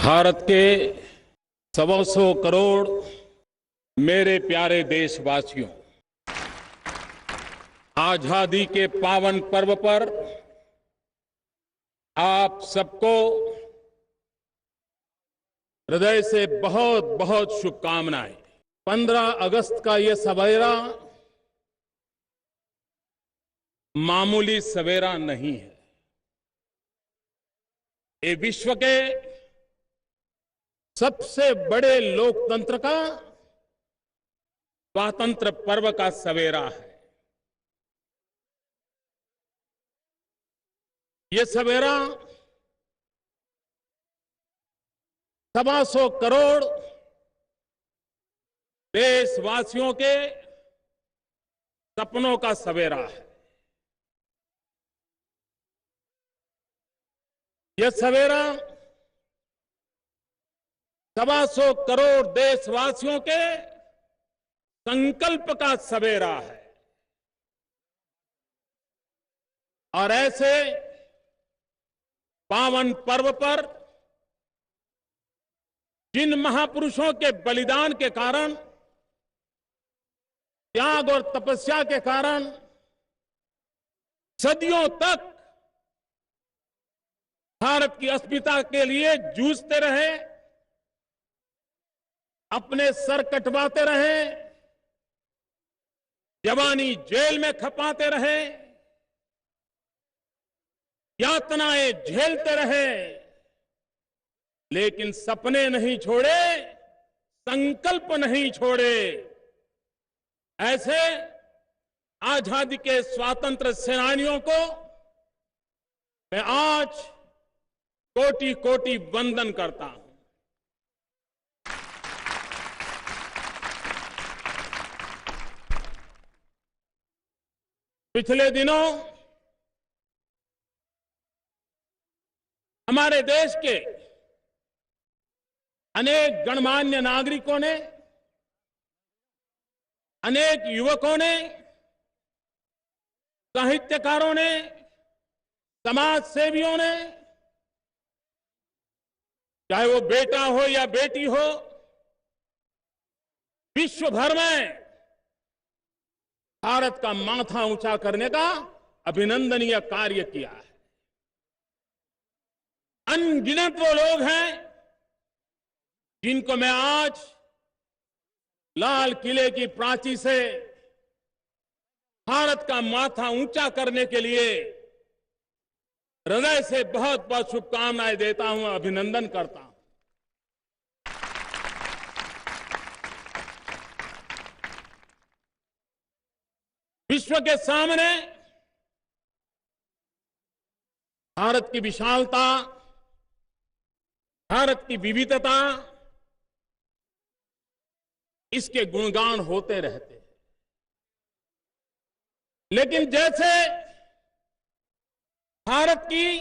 भारत के 125 करोड़ मेरे प्यारे देशवासियों, आजादी के पावन पर्व पर आप सबको हृदय से बहुत बहुत शुभकामनाएं। 15 अगस्त का ये सवेरा मामूली सवेरा नहीं है। ये विश्व के सबसे बड़े लोकतंत्र का स्वातंत्र पर्व का सवेरा है। ये सवेरा 125 करोड़ देशवासियों के सपनों का सवेरा है। यह सवेरा 125 करोड़ देशवासियों के संकल्प का सवेरा है। और ऐसे पावन पर्व पर जिन महापुरुषों के बलिदान के कारण, त्याग और तपस्या के कारण सदियों तक भारत की अस्मिता के लिए जूझते रहे, अपने सर कटवाते रहे, जवानी जेल में खपाते रहे, यातनाएं झेलते रहे, लेकिन सपने नहीं छोड़े, संकल्प नहीं छोड़े। ऐसे आजादी के स्वातंत्र सेनानियों को मैं आज कोटि कोटि वंदन करता हूं। पिछले दिनों हमारे देश के अनेक गणमान्य नागरिकों ने, अनेक युवकों ने, साहित्यकारों ने, समाज सेवियों ने, चाहे वो बेटा हो या बेटी हो, विश्व भर में भारत का माथा ऊंचा करने का अभिनंदनीय कार्य किया है। अनगिनत वो लोग हैं जिनको मैं आज लाल किले की प्राची से भारत का माथा ऊंचा करने के लिए हृदय से बहुत बहुत शुभकामनाएं देता हूं, अभिनंदन करता हूं। विश्व के सामने भारत की विशालता, भारत की विविधता, इसके गुणगान होते रहते हैं। लेकिन जैसे भारत की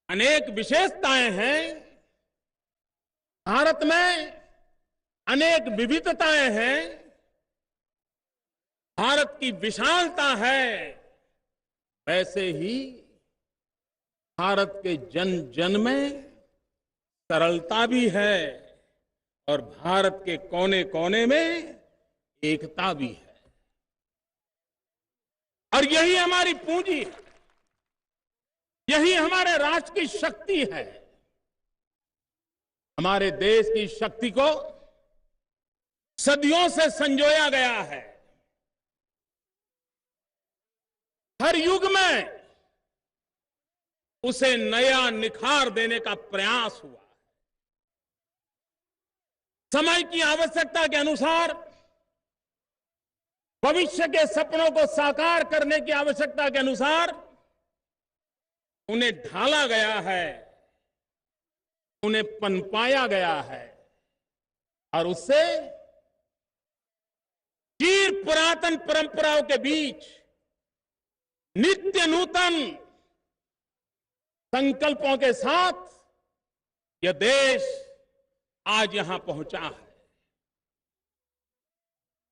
अनेक विशेषताएं हैं, भारत में अनेक विविधताएं हैं, भारत की विशालता है, वैसे ही भारत के जन जन में सरलता भी है और भारत के कोने कोने में एकता भी है। और यही हमारी पूंजी है, यही हमारे राष्ट्र की शक्ति है। हमारे देश की शक्ति को सदियों से संजोया गया है। हर युग में उसे नया निखार देने का प्रयास हुआ। समय की आवश्यकता के अनुसार, भविष्य के सपनों को साकार करने की आवश्यकता के अनुसार उन्हें ढाला गया है, उन्हें पनपाया गया है और उससे चिर पुरातन परंपराओं के बीच नित्य नूतन संकल्पों के साथ यह देश आज यहां पहुंचा है।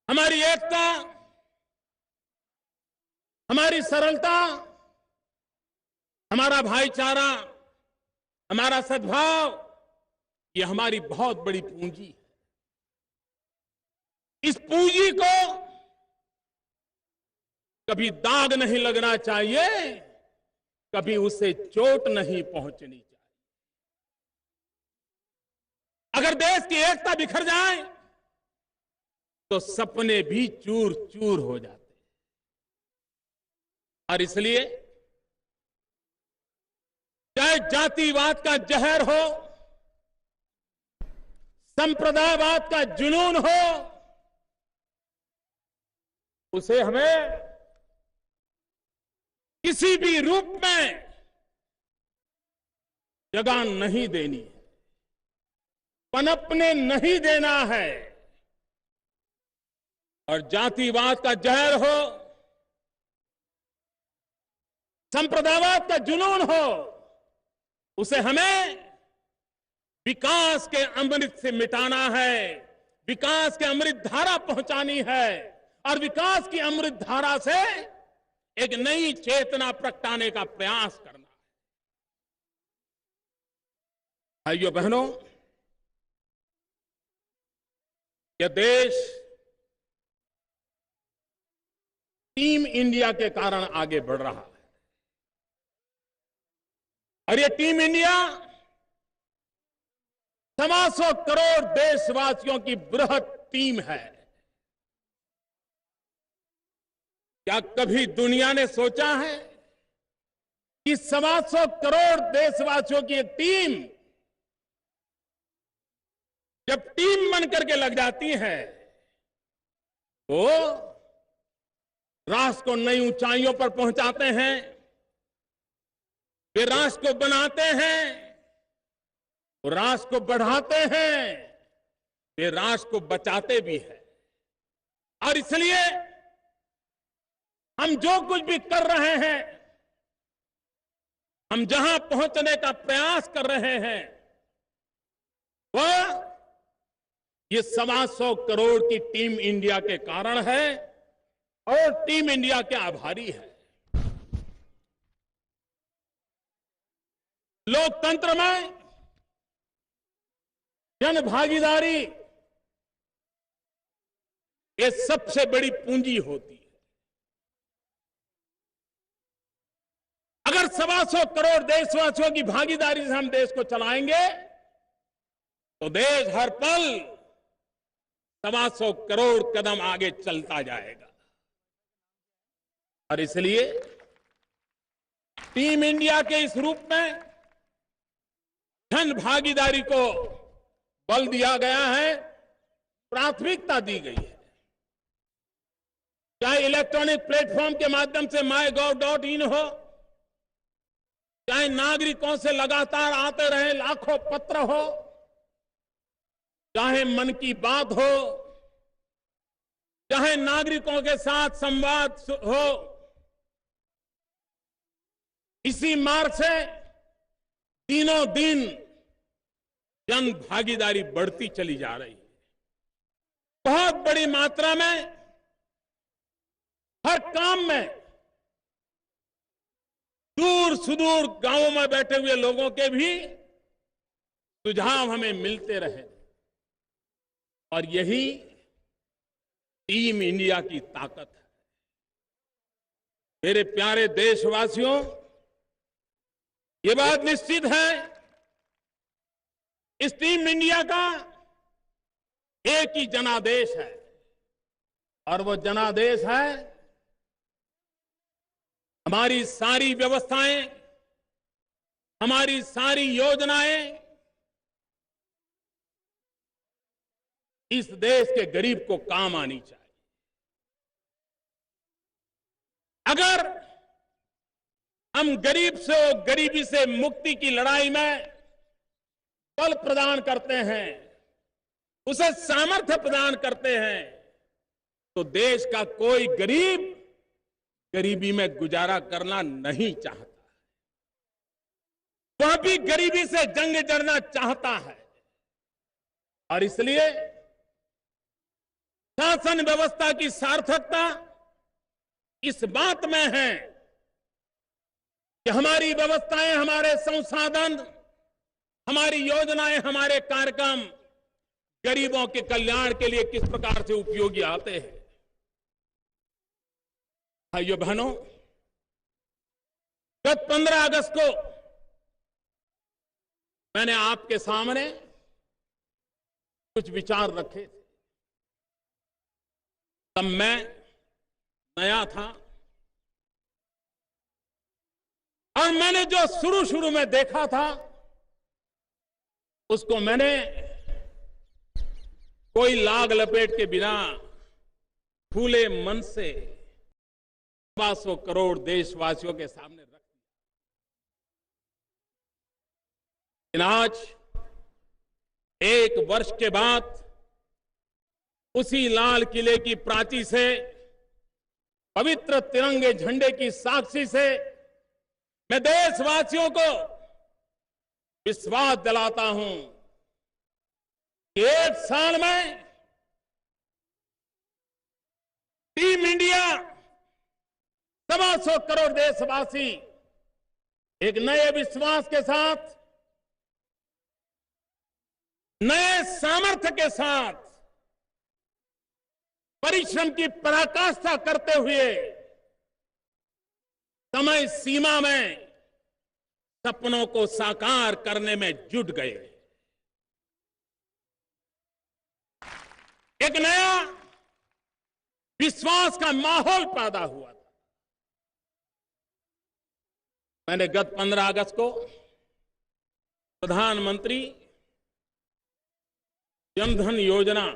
हमारी एकता, हमारी सरलता, हमारा भाईचारा, हमारा सद्भाव, ये हमारी बहुत बड़ी पूंजी है। इस पूंजी को कभी दाग नहीं लगना चाहिए, कभी उसे चोट नहीं पहुंचनी चाहिए। अगर देश की एकता बिखर जाए तो सपने भी चूर चूर हो जाते हैं। और इसलिए चाहे जातिवाद का जहर हो, संप्रदायवाद का जुनून हो, उसे हमें किसी भी रूप में जगह नहीं देनी है, पनपने नहीं देना है। और जातिवाद का जहर हो, संप्रदायवाद का जुनून हो, उसे हमें विकास के अमृत से मिटाना है, विकास के अमृत धारा पहुंचानी है और विकास की अमृत धारा से एक नई चेतना प्रगटाने का प्रयास करना है। भाइयों बहनों, यह देश टीम इंडिया के कारण आगे बढ़ रहा है और यह टीम इंडिया 125 करोड़ देशवासियों की बृहद टीम है। क्या कभी दुनिया ने सोचा है कि 125 करोड़ देशवासियों की एक टीम जब टीम बनकर के लग जाती है तो राष्ट्र को नई ऊंचाइयों पर पहुंचाते हैं, वे राष्ट्र को बनाते हैं, राष्ट्र को बढ़ाते हैं, वे राष्ट्र को बचाते भी हैं। और इसलिए हम जो कुछ भी कर रहे हैं, हम जहां पहुंचने का प्रयास कर रहे हैं, वह ये 125 करोड़ की टीम इंडिया के कारण है और टीम इंडिया के आभारी है। लोकतंत्र में जन भागीदारी ये सबसे बड़ी पूंजी होती है। अगर 125 करोड़ देशवासियों की भागीदारी से हम देश को चलाएंगे तो देश हर पल 125 करोड़ कदम आगे चलता जाएगा। और इसलिए टीम इंडिया के इस रूप में जन भागीदारी को बल दिया गया है, प्राथमिकता दी गई है। चाहे इलेक्ट्रॉनिक प्लेटफॉर्म के माध्यम से MyGov.in हो, चाहे नागरिकों से लगातार आते रहे लाखों पत्र हो, चाहे मन की बात हो, चाहे नागरिकों के साथ संवाद हो, इसी मार्ग से दिनों दिन जन भागीदारी बढ़ती चली जा रही है। बहुत बड़ी मात्रा में हर काम में दूर सुदूर गांवों में बैठे हुए लोगों के भी सुझाव हमें मिलते रहे और यही टीम इंडिया की ताकत है। मेरे प्यारे देशवासियों, ये बात निश्चित है, इस टीम इंडिया का एक ही जनादेश है और वो जनादेश है हमारी सारी व्यवस्थाएं, हमारी सारी योजनाएं इस देश के गरीब को काम आनी चाहिए। अगर हम गरीबी से मुक्ति की लड़ाई में बल प्रदान करते हैं, उसे सामर्थ्य प्रदान करते हैं, तो देश का कोई गरीब गरीबी में गुजारा करना नहीं चाहता। वह भी गरीबी से जंग जड़ना चाहता है और इसलिए शासन व्यवस्था की सार्थकता इस बात में है कि हमारी व्यवस्थाएं, हमारे संसाधन हमारी योजनाएं, हमारे कार्यक्रम गरीबों के कल्याण के लिए किस प्रकार से उपयोगी आते हैं। भाइयों बहनों, गत 15 अगस्त को मैंने आपके सामने कुछ विचार रखे थे। तब मैं नया था और मैंने जो शुरू में देखा था उसको मैंने कोई लाग लपेट के बिना खुले मन से 125 करोड़ देशवासियों के सामने रख दिया। आज 1 वर्ष के बाद उसी लाल किले की प्राची से, पवित्र तिरंगे झंडे की साक्षी से मैं देशवासियों को विश्वास दिलाता हूं कि 1 साल में टीम इंडिया 125 करोड़ देशवासी एक नए विश्वास के साथ, नए सामर्थ्य के साथ, परिश्रम की पराकाष्ठा करते हुए समय सीमा में सपनों को साकार करने में जुट गए। एक नया विश्वास का माहौल पैदा हुआ था। मैंने गत 15 अगस्त को प्रधानमंत्री जनधन योजना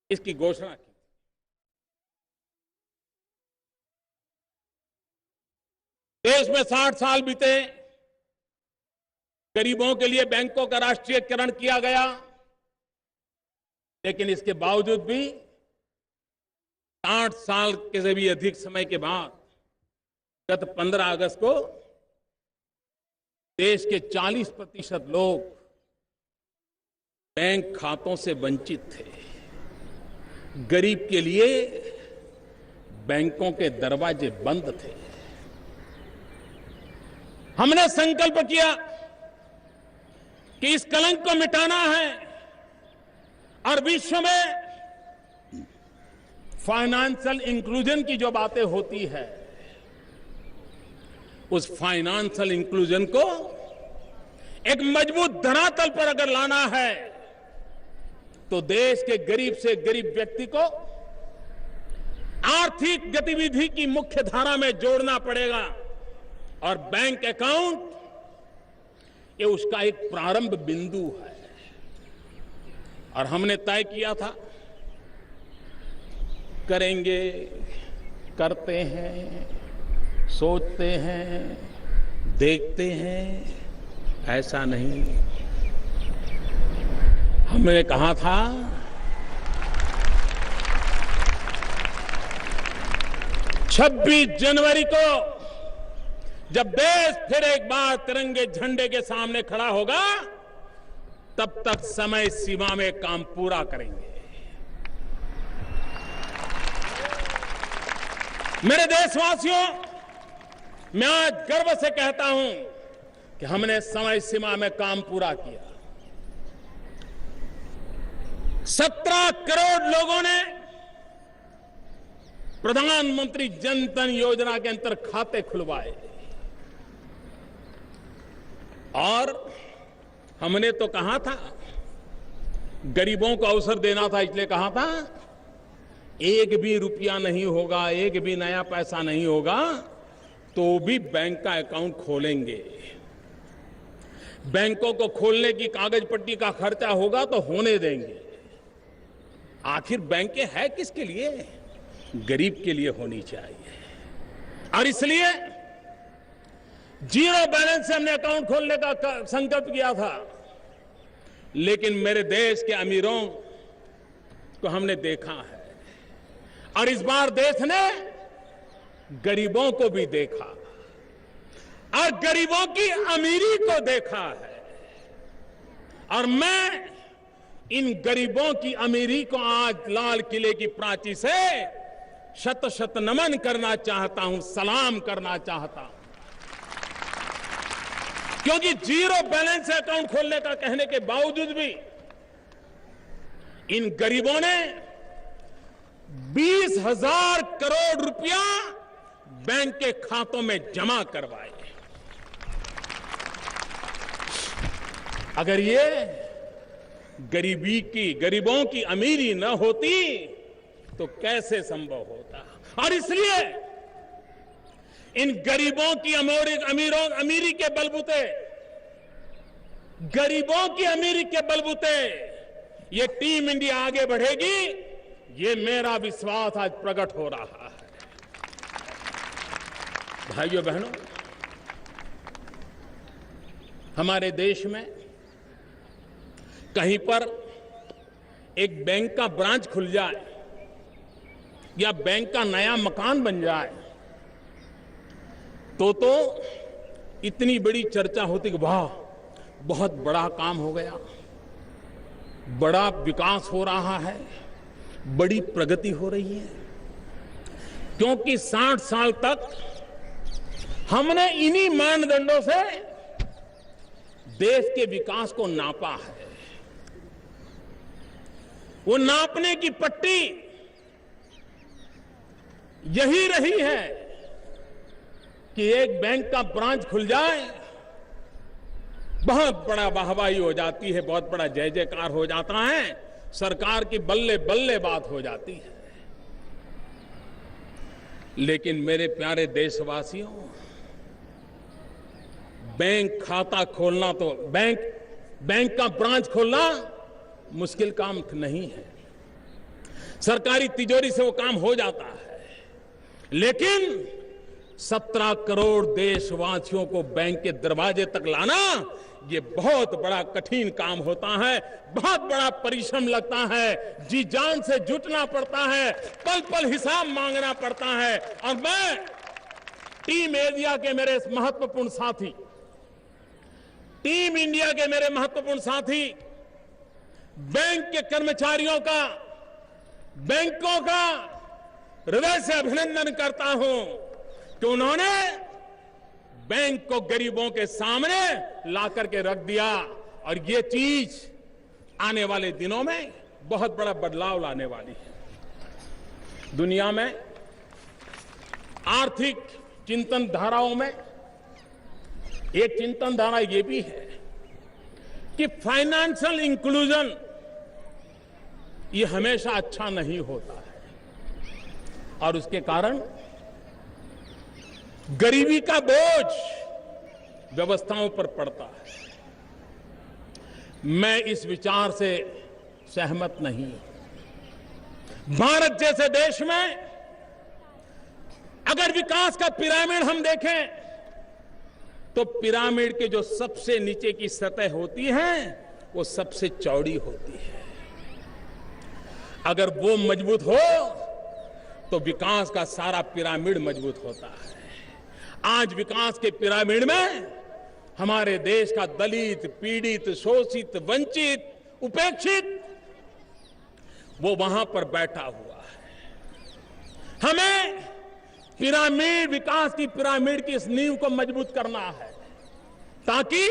इसकी घोषणा की। देश में 60 साल बीते, गरीबों के लिए बैंकों का राष्ट्रीयकरण किया गया, लेकिन इसके बावजूद भी 60 साल के से भी अधिक समय के बाद गत 15 अगस्त को देश के 40% लोग बैंक खातों से वंचित थे। गरीब के लिए बैंकों के दरवाजे बंद थे। हमने संकल्प किया कि इस कलंक को मिटाना है और विश्व में फाइनेंशियल इंक्लूजन की जो बातें होती है, उस फाइनेंशियल इंक्लूजन को एक मजबूत धरातल पर अगर लाना है तो देश के गरीब से गरीब व्यक्ति को आर्थिक गतिविधि की मुख्य धारा में जोड़ना पड़ेगा और बैंक अकाउंट ये उसका एक प्रारंभ बिंदु है। और हमने तय किया था, करेंगे, करते हैं, सोचते हैं, देखते हैं, ऐसा नहीं। हमने कहा था 26 जनवरी को जब देश फिर एक बार तिरंगे झंडे के सामने खड़ा होगा, तब तक समय सीमा में काम पूरा करेंगे। मेरे देशवासियों, मैं आज गर्व से कहता हूं कि हमने समय सीमा में काम पूरा किया। 17 करोड़ लोगों ने प्रधानमंत्री जन धन योजना के अंतर्गत खाते खुलवाए और हमने तो कहा था, गरीबों को अवसर देना था, इसलिए कहा था 1 भी रुपया नहीं होगा, 1 भी नया पैसा नहीं होगा तो भी बैंक का अकाउंट खोलेंगे। बैंकों को खोलने की कागज पट्टी का खर्चा होगा तो होने देंगे। आखिर बैंकें है किसके लिए? गरीब के लिए होनी चाहिए। और इसलिए जीरो बैलेंस से हमने अकाउंट खोलने का संकल्प किया था, लेकिन मेरे देश के अमीरों को हमने देखा है और इस बार देश ने गरीबों को भी देखा और गरीबों की अमीरी को देखा है। और मैं इन गरीबों की अमीरी को आज लाल किले की प्राची से शत शत नमन करना चाहता हूं, सलाम करना चाहता हूं। क्योंकि जीरो बैलेंस अकाउंट खोलने का कहने के बावजूद भी इन गरीबों ने 20,000 करोड़ रुपया बैंक के खातों में जमा करवाए। अगर ये गरीबों की अमीरी न होती तो कैसे संभव होता। और इसलिए इन गरीबों की अमीरी के बलबूते, गरीबों की अमीरी के बलबूते ये टीम इंडिया आगे बढ़ेगी, ये मेरा विश्वास आज प्रकट हो रहा है। भाइयों बहनों, हमारे देश में कहीं पर एक बैंक का ब्रांच खुल जाए या बैंक का नया मकान बन जाए तो इतनी बड़ी चर्चा होती कि वाह, बहुत बड़ा काम हो गया, बड़ा विकास हो रहा है, बड़ी प्रगति हो रही है। क्योंकि 60 साल तक हमने इन्हीं मानदंडों से देश के विकास को नापा है। वो नापने की पट्टी यही रही है कि एक बैंक का ब्रांच खुल जाए, बहुत बड़ा वाहवाही हो जाती है, बहुत बड़ा जय जयकार हो जाता है, सरकार की बल्ले बल्ले बात हो जाती है। लेकिन मेरे प्यारे देशवासियों, बैंक खाता खोलना तो बैंक का ब्रांच खोलना मुश्किल काम नहीं है। सरकारी तिजोरी से वो काम हो जाता है। लेकिन 17 करोड़ देशवासियों को बैंक के दरवाजे तक लाना, ये बहुत बड़ा कठिन काम होता है, बहुत बड़ा परिश्रम लगता है, जी जान से जुटना पड़ता है, पल पल हिसाब मांगना पड़ता है। और मैं टीम इंडिया के मेरे महत्वपूर्ण साथी, टीम इंडिया के मेरे महत्वपूर्ण साथी, बैंक के कर्मचारियों का, बैंकों का हृदय से अभिनंदन करता हूं कि उन्होंने बैंक को गरीबों के सामने ला करके रख दिया। और ये चीज आने वाले दिनों में बहुत बड़ा बदलाव लाने वाली है। दुनिया में आर्थिक चिंतन धाराओं में एक चिंतन धारा ये भी है कि फाइनेंशियल इंक्लूजन ये हमेशा अच्छा नहीं होता है, और उसके कारण गरीबी का बोझ व्यवस्थाओं पर पड़ता है। मैं इस विचार से सहमत नहीं। भारत जैसे देश में अगर विकास का पिरामिड हम देखें तो पिरामिड के जो सबसे नीचे की सतह होती है वो सबसे चौड़ी होती है। अगर वो मजबूत हो तो विकास का सारा पिरामिड मजबूत होता है। आज विकास के पिरामिड में हमारे देश का दलित, पीड़ित, शोषित, वंचित, उपेक्षित वो वहां पर बैठा हुआ है। हमें पिरामिड, विकास की पिरामिड की इस नींव को मजबूत करना है ताकि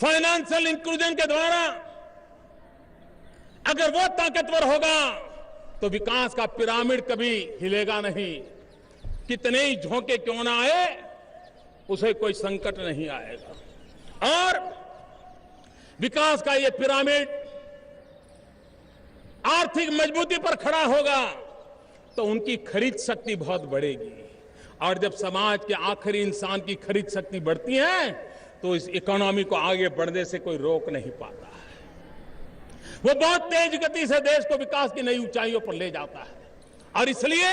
फाइनेंशियल इंक्लूजन के द्वारा अगर वो ताकतवर होगा तो विकास का पिरामिड कभी हिलेगा नहीं। कितने ही झोंके क्यों ना आए, उसे कोई संकट नहीं आएगा। और विकास का ये पिरामिड आर्थिक मजबूती पर खड़ा होगा तो उनकी खरीद शक्ति बहुत बढ़ेगी। और जब समाज के आखिरी इंसान की खरीद शक्ति बढ़ती है तो इस इकोनॉमी को आगे बढ़ने से कोई रोक नहीं पाता है। वो बहुत तेज गति से देश को विकास की नई ऊंचाइयों पर ले जाता है। और इसलिए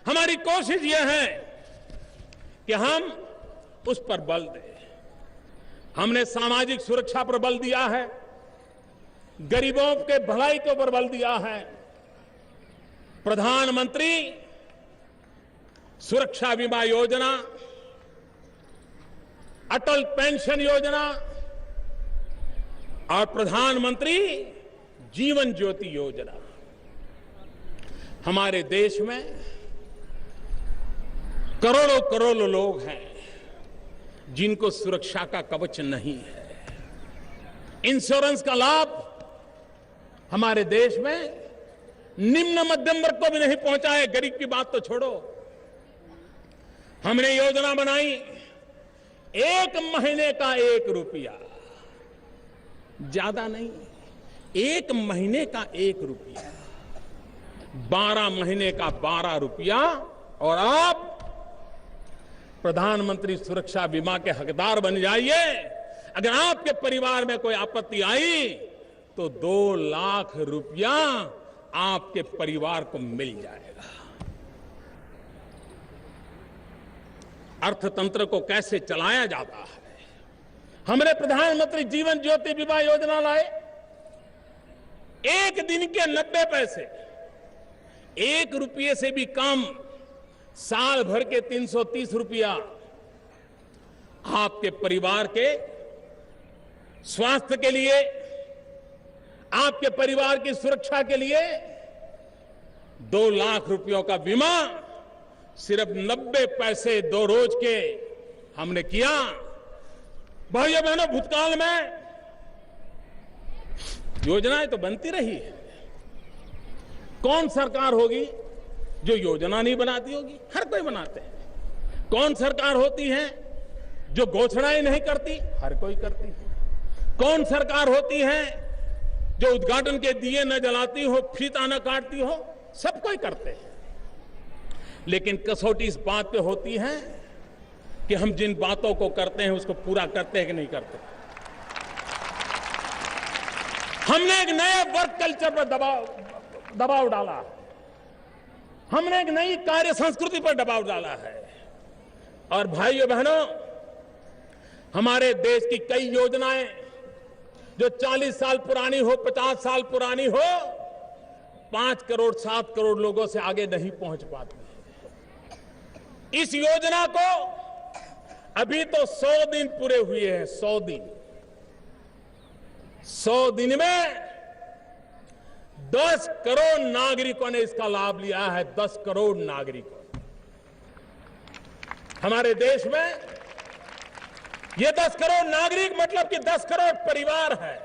हमारी कोशिश यह है कि हम उस पर बल दें। हमने सामाजिक सुरक्षा पर बल दिया है, गरीबों के भलाई के ऊपर बल दिया है। प्रधानमंत्री सुरक्षा बीमा योजना, अटल पेंशन योजना और प्रधानमंत्री जीवन ज्योति योजना। हमारे देश में करोड़ों करोड़ों लोग हैं जिनको सुरक्षा का कवच नहीं है। इंश्योरेंस का लाभ हमारे देश में निम्न मध्यम वर्ग को भी नहीं पहुंचा है। गरीब की बात तो छोड़ो। हमने योजना बनाई, 1 महीने का 1 रुपया, ज्यादा नहीं, 1 महीने का 1 रुपया, 12 महीने का 12 रुपया, और आप प्रधानमंत्री सुरक्षा बीमा के हकदार बन जाइए। अगर आपके परिवार में कोई आपत्ति आई तो 2 लाख रुपया आपके परिवार को मिल जाएगा। अर्थतंत्र को कैसे चलाया जाता है। हमने प्रधानमंत्री जीवन ज्योति बीमा योजना लाए। 1 दिन के 90 पैसे, 1 रुपये से भी कम, साल भर के 330 रुपया आपके परिवार के स्वास्थ्य के लिए, आपके परिवार की सुरक्षा के लिए 2 लाख रुपयों का बीमा सिर्फ 90 पैसे 2 रोज के हमने किया। भाइयों बहनों, भूतकाल में योजनाएं तो बनती रही है। कौन सरकार होगी जो योजना नहीं बनाती होगी? हर कोई बनाते हैं। कौन सरकार होती है जो घोषणाएं नहीं करती? हर कोई करती है। कौन सरकार होती है जो उद्घाटन के दिए न जलाती हो, फीता न काटती हो? सब कोई करते हैं। लेकिन कसौटी इस बात पे होती है कि हम जिन बातों को करते हैं उसको पूरा करते हैं कि नहीं करते। हमने एक नए वर्क कल्चर पर दबाव डाला। हमने एक नई कार्य संस्कृति पर दबाव डाला है। और भाइयों बहनों, हमारे देश की कई योजनाएं जो 40 साल पुरानी हो, 50 साल पुरानी हो, 5 करोड़ 7 करोड़ लोगों से आगे नहीं पहुंच पाती। इस योजना को अभी तो 100 दिन पूरे हुए हैं। 100 दिन, 100 दिन में 10 करोड़ नागरिकों ने इसका लाभ लिया है। 10 करोड़ नागरिकों हमारे देश में। ये 10 करोड़ नागरिक मतलब कि 10 करोड़ परिवार है।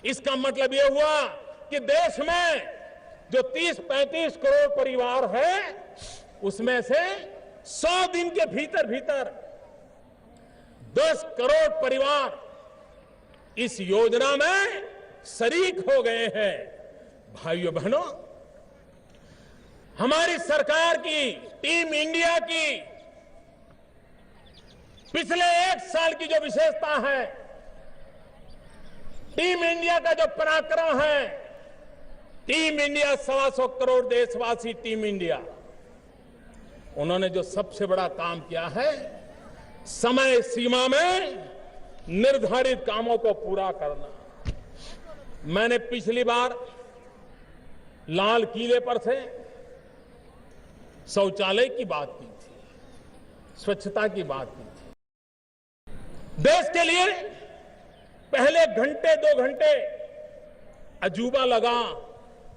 इसका मतलब ये हुआ कि देश में जो 30-35 करोड़ परिवार है, उसमें से 100 दिन के भीतर भीतर 10 करोड़ परिवार इस योजना में शरीक हो गए हैं। भाइयों बहनों, हमारी सरकार की, टीम इंडिया की पिछले 1 साल की जो विशेषता है, टीम इंडिया का जो पराक्रम है, टीम इंडिया 125 करोड़ देशवासी टीम इंडिया, उन्होंने जो सबसे बड़ा काम किया है, समय सीमा में निर्धारित कामों को पूरा करना। मैंने पिछली बार लाल किले पर से शौचालय की बात की थी, स्वच्छता की बात की थी। देश के लिए पहले घंटे 2 घंटे अजूबा लगा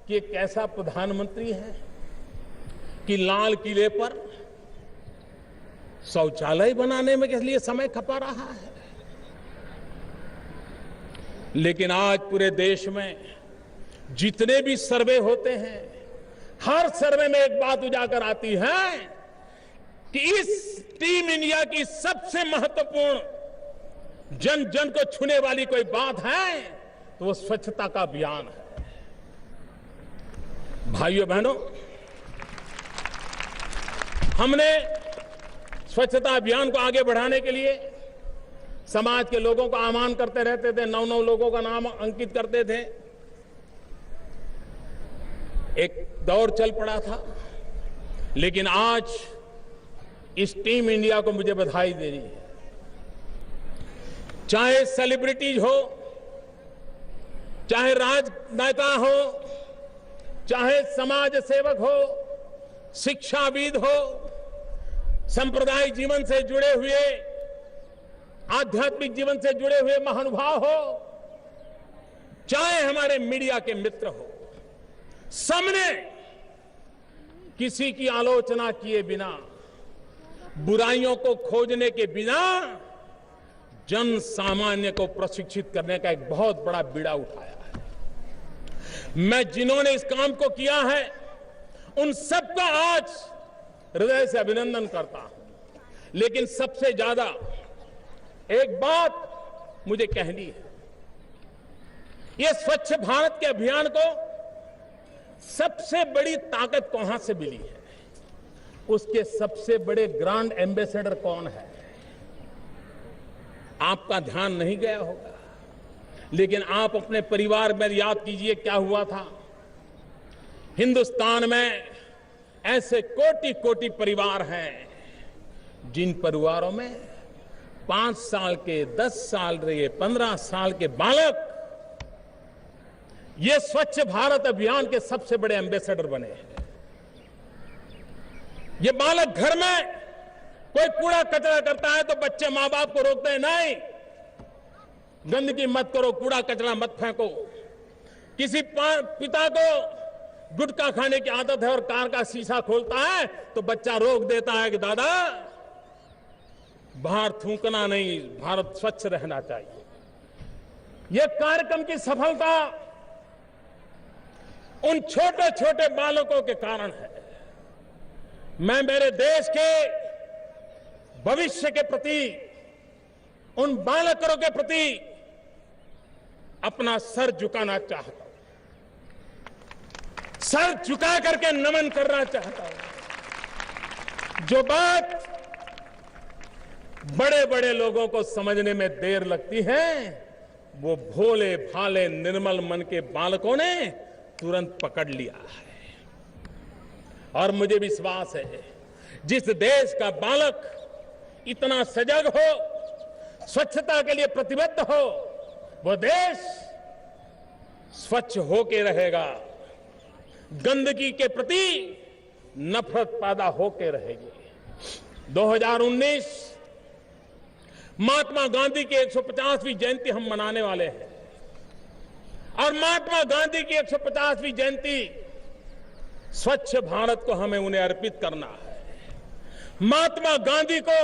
कि एक ऐसा प्रधानमंत्री है कि लाल किले पर शौचालय बनाने में के लिए समय खपा रहा है। लेकिन आज पूरे देश में जितने भी सर्वे होते हैं, हर सर्वे में एक बात उजागर आती है कि इस टीम इंडिया की सबसे महत्वपूर्ण, जन जन को छूने वाली कोई बात है तो वो स्वच्छता का अभियान है। भाइयों बहनों, हमने स्वच्छता अभियान को आगे बढ़ाने के लिए समाज के लोगों को आह्वान करते रहते थे। 9 लोगों का नाम अंकित करते थे। एक दौर चल पड़ा था। लेकिन आज इस टीम इंडिया को मुझे बधाई देनी है। चाहे सेलिब्रिटीज हो, चाहे राजनेता हो, चाहे समाज सेवक हो, शिक्षाविद हो, सांप्रदायिक जीवन से जुड़े हुए, आध्यात्मिक जीवन से जुड़े हुए महानुभाव हो, चाहे हमारे मीडिया के मित्र हो, सबने किसी की आलोचना किए बिना, बुराइयों को खोजने के बिना जन सामान्य को प्रशिक्षित करने का एक बहुत बड़ा बीड़ा उठाया है। मैं जिन्होंने इस काम को किया है उन सबका आज हृदय से अभिनंदन करता हूं। लेकिन सबसे ज्यादा एक बात मुझे कहनी है, ये स्वच्छ भारत के अभियान को सबसे बड़ी ताकत कहां से मिली है, उसके सबसे बड़े ग्रांड एम्बेसडर कौन है? आपका ध्यान नहीं गया होगा, लेकिन आप अपने परिवार में याद कीजिए क्या हुआ था। हिंदुस्तान में ऐसे कोटि कोटि परिवार हैं जिन परिवारों में 5 साल के, 10 साल के, 15 साल के बालक ये स्वच्छ भारत अभियान के सबसे बड़े एम्बेसडर बने हैं। ये बालक घर में कोई कूड़ा कचरा करता है तो बच्चे मां बाप को रोकते हैं, नहीं, गंदगी मत करो, कूड़ा कचरा मत फेंको। किसी पिता को गुटखा खाने की आदत है और कार का शीशा खोलता है तो बच्चा रोक देता है कि दादा बाहर थूकना नहीं, भारत स्वच्छ रहना चाहिए। यह कार्यक्रम की सफलता उन छोटे छोटे बालकों के कारण है। मैं मेरे देश के भविष्य के प्रति, उन बालकों के प्रति अपना सर झुकाना चाहता हूं, सर झुका करके नमन करना चाहता हूं। जो बात बड़े बड़े लोगों को समझने में देर लगती है, वो भोले भाले निर्मल मन के बालकों ने तुरंत पकड़ लिया है। और मुझे विश्वास है जिस देश का बालक इतना सजग हो, स्वच्छता के लिए प्रतिबद्ध हो, वो देश स्वच्छ होके रहेगा, गंदगी के प्रति नफरत पैदा होके रहेगी। 2019 महात्मा गांधी की 150वीं जयंती हम मनाने वाले हैं और महात्मा गांधी की 150वीं जयंती स्वच्छ भारत को हमें उन्हें अर्पित करना है। महात्मा गांधी को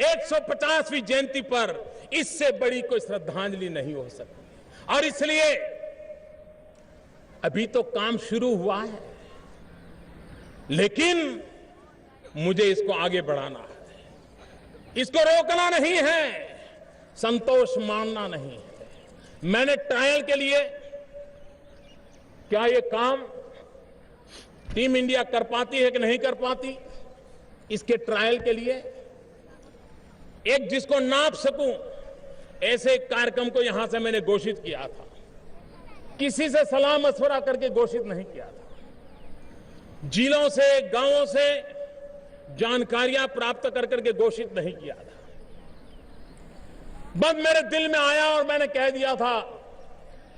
150वीं जयंती पर इससे बड़ी कोई श्रद्धांजलि नहीं हो सकती और इसलिए अभी तो काम शुरू हुआ है, लेकिन मुझे इसको आगे बढ़ाना है, इसको रोकना नहीं है, संतोष मानना नहीं है। मैंने ट्रायल के लिए, क्या ये काम टीम इंडिया कर पाती है कि नहीं कर पाती, इसके ट्रायल के लिए एक जिसको नाप सकूं ऐसे एक कार्यक्रम को यहां से मैंने घोषित किया था। किसी से सलाह मशवरा करके घोषित नहीं किया था, जिलों से, गांवों से जानकारियां प्राप्त कर करके घोषित नहीं किया था। बस मेरे दिल में आया और मैंने कह दिया था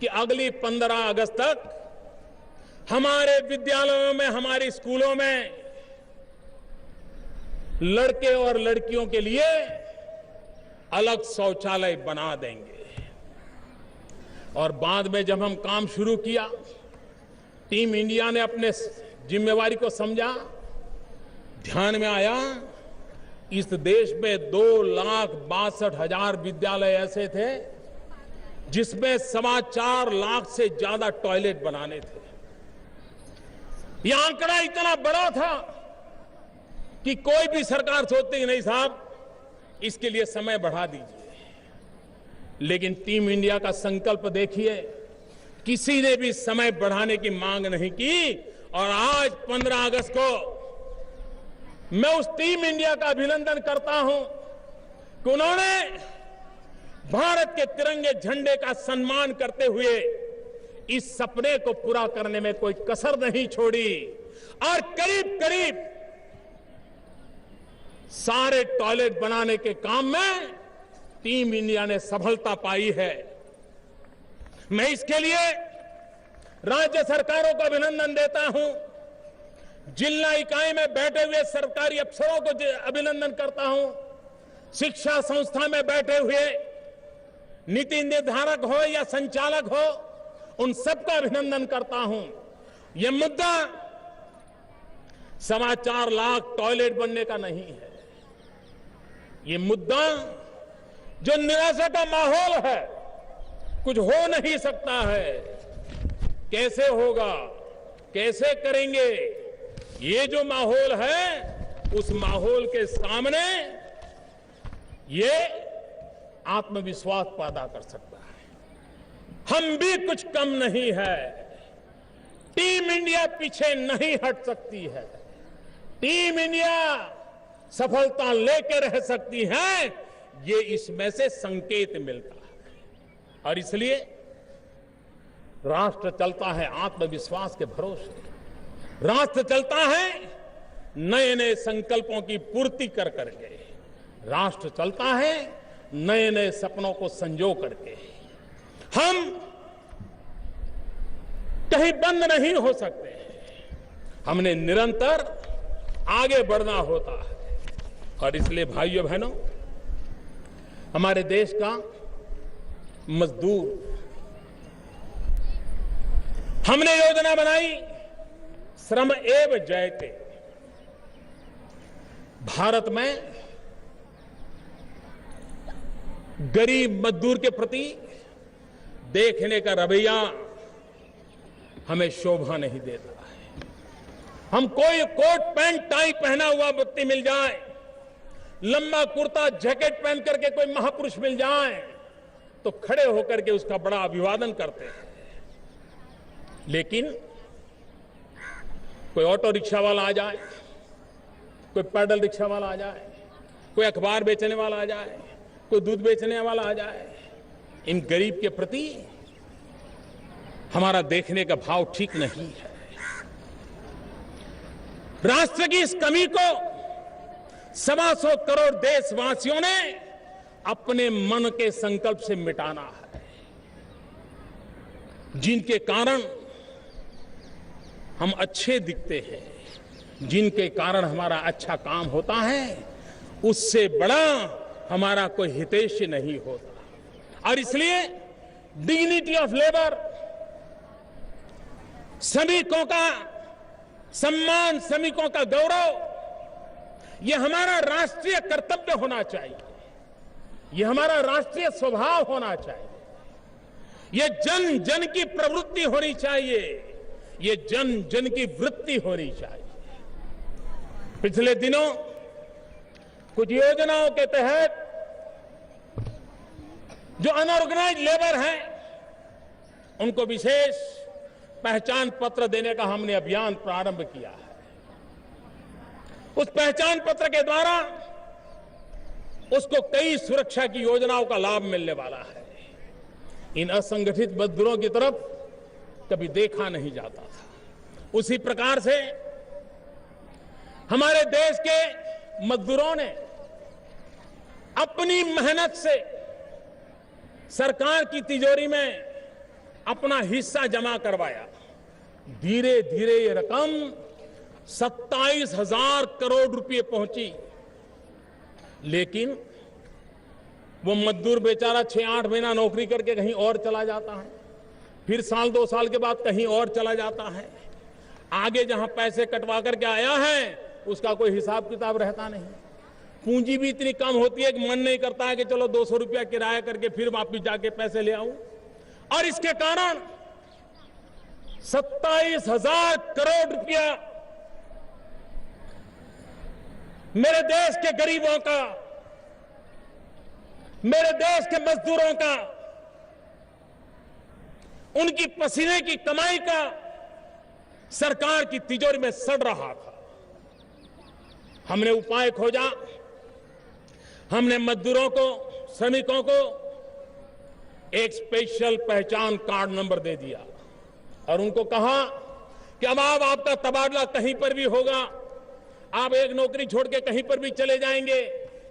कि अगली 15 अगस्त तक हमारे विद्यालयों में, हमारे स्कूलों में लड़के और लड़कियों के लिए अलग शौचालय बना देंगे। और बाद में जब हम काम शुरू किया, टीम इंडिया ने अपने जिम्मेवारी को समझा, ध्यान में आया इस देश में 2,62,000 विद्यालय ऐसे थे जिसमें 4.25 लाख से ज्यादा टॉयलेट बनाने थे। यह आंकड़ा इतना बड़ा था कि कोई भी सरकार सोचती कि नहीं साहब इसके लिए समय बढ़ा दीजिए, लेकिन टीम इंडिया का संकल्प देखिए, किसी ने भी समय बढ़ाने की मांग नहीं की। और आज 15 अगस्त को मैं उस टीम इंडिया का अभिनंदन करता हूं कि उन्होंने भारत के तिरंगे झंडे का सम्मान करते हुए इस सपने को पूरा करने में कोई कसर नहीं छोड़ी और करीब करीब सारे टॉयलेट बनाने के काम में टीम इंडिया ने सफलता पाई है। मैं इसके लिए राज्य सरकारों को अभिनंदन देता हूं, जिला इकाई में बैठे हुए सरकारी अफसरों को अभिनंदन करता हूं, शिक्षा संस्था में बैठे हुए नीति निर्धारक हो या संचालक हो, उन सबका अभिनंदन करता हूं। यह मुद्दा 4.25 लाख टॉयलेट बनने का नहीं है, ये मुद्दा जो निराशा का माहौल है, कुछ हो नहीं सकता है, कैसे होगा, कैसे करेंगे, ये जो माहौल है, उस माहौल के सामने ये आत्मविश्वास पैदा कर सकता है। हम भी कुछ कम नहीं है। टीम इंडिया पीछे नहीं हट सकती है। टीम इंडिया सफलता लेकर रह सकती है, ये इसमें से संकेत मिलता है। और इसलिए राष्ट्र चलता है आत्मविश्वास के भरोसे। राष्ट्र चलता है नए नए संकल्पों की पूर्ति कर करके। राष्ट्र चलता है नए नए सपनों को संजो करके। हम कहीं बंद नहीं हो सकते। हमने निरंतर आगे बढ़ना होता है। और इसलिए भाइयों बहनों, हमारे देश का मजदूर, हमने योजना बनाई श्रम एव जयते। भारत में गरीब मजदूर के प्रति देखने का रवैया हमें शोभा नहीं देता है। हम कोई कोट पैंट टाई पहना हुआ व्यक्ति मिल जाए, लंबा कुर्ता जैकेट पहन करके कोई महापुरुष मिल जाए, तो खड़े होकर के उसका बड़ा अभिवादन करते हैं। लेकिन कोई ऑटो रिक्शा वाला आ जाए, कोई पैदल रिक्शा वाला आ जाए, कोई अखबार बेचने वाला आ जाए, कोई दूध बेचने वाला आ जाए, इन गरीब के प्रति हमारा देखने का भाव ठीक नहीं है। राष्ट्र की इस कमी को 125 करोड़ देशवासियों ने अपने मन के संकल्प से मिटाना है, जिनके कारण हम अच्छे दिखते हैं, जिनके कारण हमारा अच्छा काम होता है, उससे बड़ा हमारा कोई हितैषी नहीं होता। और इसलिए डिग्निटी ऑफ लेबर, श्रमिकों का सम्मान, श्रमिकों का गौरव, यह हमारा राष्ट्रीय कर्तव्य होना चाहिए, यह हमारा राष्ट्रीय स्वभाव होना चाहिए, यह जन जन की प्रवृत्ति होनी चाहिए, ये जन जन की वृत्ति होनी चाहिए। पिछले दिनों कुछ योजनाओं के तहत जो अनऑर्गेनाइज लेबर हैं, उनको विशेष पहचान पत्र देने का हमने अभियान प्रारंभ किया है। उस पहचान पत्र के द्वारा उसको कई सुरक्षा की योजनाओं का लाभ मिलने वाला है। इन असंगठित मजदूरों की तरफ कभी देखा नहीं जाता था। उसी प्रकार से हमारे देश के मजदूरों ने अपनी मेहनत से सरकार की तिजोरी में अपना हिस्सा जमा करवाया। धीरे धीरे ये रकम 27,000 करोड़ रुपए पहुंची। लेकिन वो मजदूर बेचारा 6-8 महीना नौकरी करके कहीं और चला जाता है, फिर साल 2 साल के बाद कहीं और चला जाता है। आगे जहां पैसे कटवा करके आया है उसका कोई हिसाब किताब रहता नहीं। पूंजी भी इतनी कम होती है कि मन नहीं करता है कि चलो 200 रुपया किराया करके फिर वापिस जाके पैसे ले आऊं। और इसके कारण 27,000 करोड़ रुपया मेरे देश के गरीबों का, मेरे देश के मजदूरों का, उनकी पसीने की कमाई का सरकार की तिजोरी में सड़ रहा था। हमने उपाय खोजा, हमने मजदूरों को, श्रमिकों को एक स्पेशल पहचान कार्ड नंबर दे दिया और उनको कहा कि अब आपका तबादला कहीं पर भी होगा, आप एक नौकरी छोड़ के कहीं पर भी चले जाएंगे,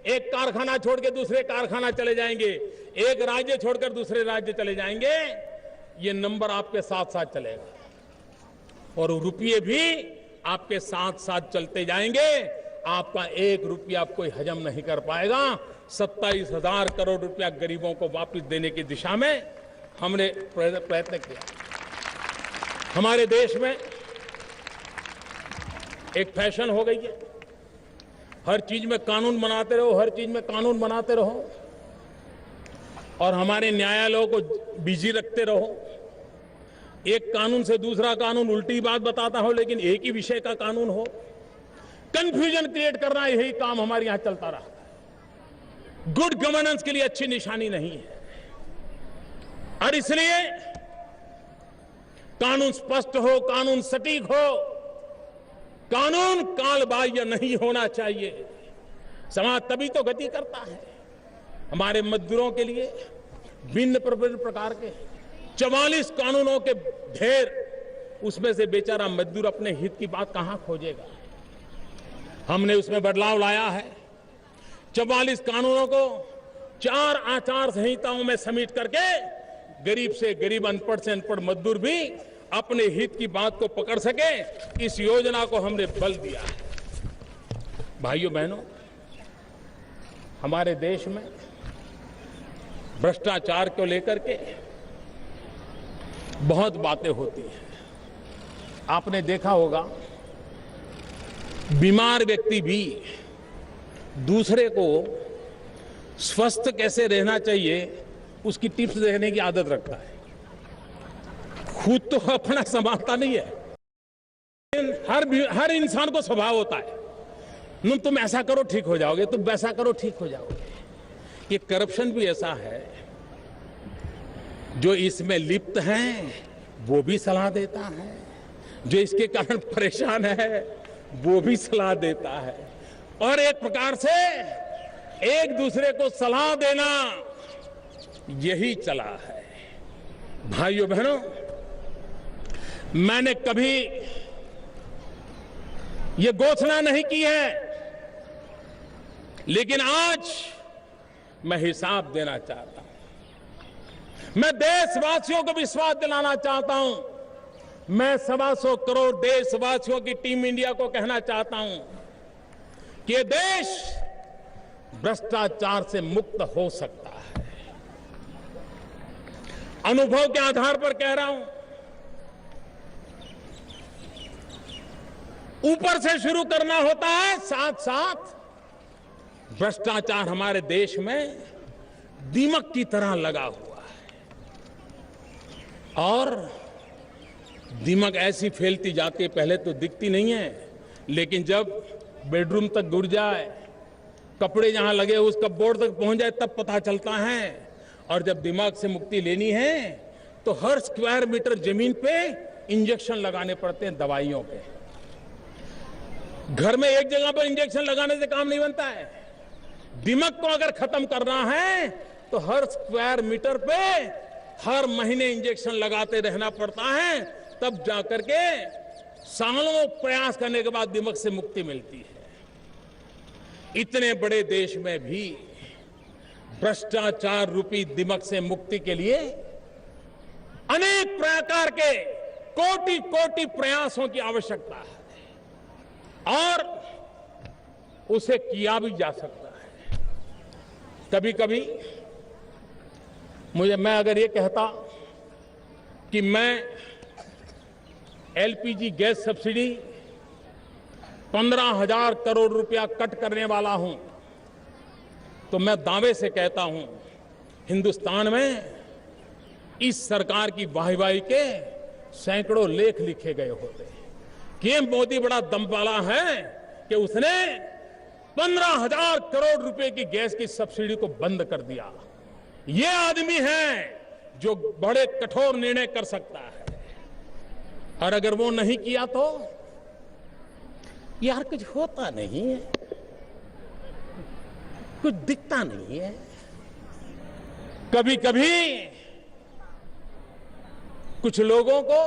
एक कारखाना छोड़ के दूसरे कारखाना चले जाएंगे, एक राज्य छोड़कर दूसरे राज्य चले जाएंगे, ये नंबर आपके साथ साथ चलेगा और रुपये भी आपके साथ साथ चलते जाएंगे। आपका 1 रुपया कोई हजम नहीं कर पाएगा। 27,000 करोड़ रुपया गरीबों को वापस देने की दिशा में हमने प्रयत्न किया। हमारे देश में एक फैशन हो गई है, हर चीज में कानून बनाते रहो, हर चीज में कानून बनाते रहो। और हमारे न्यायालयों को बिजी रखते रहो। एक कानून से दूसरा कानून उल्टी बात बताता हो, लेकिन एक ही विषय का कानून हो। कंफ्यूजन क्रिएट करना, यही काम हमारे यहां चलता रहा है। गुड गवर्नेंस के लिए अच्छी निशानी नहीं है। और इसलिए कानून स्पष्ट हो, कानून सटीक हो, कानून कालबाह्य नहीं होना चाहिए। समाज तभी तो गति करता है। हमारे मजदूरों के लिए भिन्न प्रकार के 44 कानूनों के ढेर, उसमें से बेचारा मजदूर अपने हित की बात कहां खोजेगा। हमने उसमें बदलाव लाया है। 44 कानूनों को 4 आचार संहिताओं में समेट करके गरीब से गरीब, अनपढ़ से अनपढ़ मजदूर भी अपने हित की बात को पकड़ सके, इस योजना को हमने बल दिया है। भाइयों बहनों, हमारे देश में भ्रष्टाचार को लेकर के बहुत बातें होती हैं। आपने देखा होगा, बीमार व्यक्ति भी दूसरे को स्वस्थ कैसे रहना चाहिए उसकी टिप्स देने की आदत रखता है। खुद तो अपना संभालता नहीं है। हर इंसान को स्वभाव होता है, तुम ऐसा करो ठीक हो जाओगे, तुम वैसा करो ठीक हो जाओगे। ये करप्शन भी ऐसा है, जो इसमें लिप्त हैं वो भी सलाह देता है, जो इसके कारण परेशान है वो भी सलाह देता है, और एक प्रकार से एक दूसरे को सलाह देना, यही चला है। भाइयों बहनों, मैंने कभी ये घोषणा नहीं की है, लेकिन आज मैं हिसाब देना चाहता हूं। मैं देशवासियों को विश्वास दिलाना चाहता हूं। मैं 125 करोड़ देशवासियों की टीम इंडिया को कहना चाहता हूं कि ये देश भ्रष्टाचार से मुक्त हो सकता है। अनुभव के आधार पर कह रहा हूं। ऊपर से शुरू करना होता है, साथ साथ भ्रष्टाचार हमारे देश में दीमक की तरह लगा हुआ है, और दीमक ऐसी फैलती जाती है, पहले तो दिखती नहीं है, लेकिन जब बेडरूम तक घुस जाए, कपड़े जहां लगे उस कपबोर्ड तक पहुंच जाए, तब पता चलता है। और जब दिमाग से मुक्ति लेनी है तो हर स्क्वायर मीटर जमीन पे इंजेक्शन लगाने पड़ते हैं, दवाइयों पे। घर में एक जगह पर इंजेक्शन लगाने से काम नहीं बनता है। दिमाग को अगर खत्म करना है तो हर स्क्वायर मीटर पे हर महीने इंजेक्शन लगाते रहना पड़ता है, तब जाकर के सालों प्रयास करने के बाद दिमाग से मुक्ति मिलती है। इतने बड़े देश में भी भ्रष्टाचार रूपी दिमाग से मुक्ति के लिए अनेक प्रकार के कोटि कोटि प्रयासों की आवश्यकता है, और उसे किया भी जा सकता है। कभी कभी मैं अगर ये कहता कि मैं एलपीजी गैस सब्सिडी 15,000 करोड़ रुपया कट करने वाला हूं, तो मैं दावे से कहता हूं, हिंदुस्तान में इस सरकार की वाहिवाही के सैकड़ों लेख लिखे गए होते हैं कि मोदी बड़ा दम वाला है कि उसने 15,000 करोड़ रुपए की गैस की सब्सिडी को बंद कर दिया। ये आदमी है जो बड़े कठोर निर्णय कर सकता है, और अगर वो नहीं किया तो यार कुछ होता नहीं है, कुछ दिखता नहीं है। कभी कभी कुछ लोगों को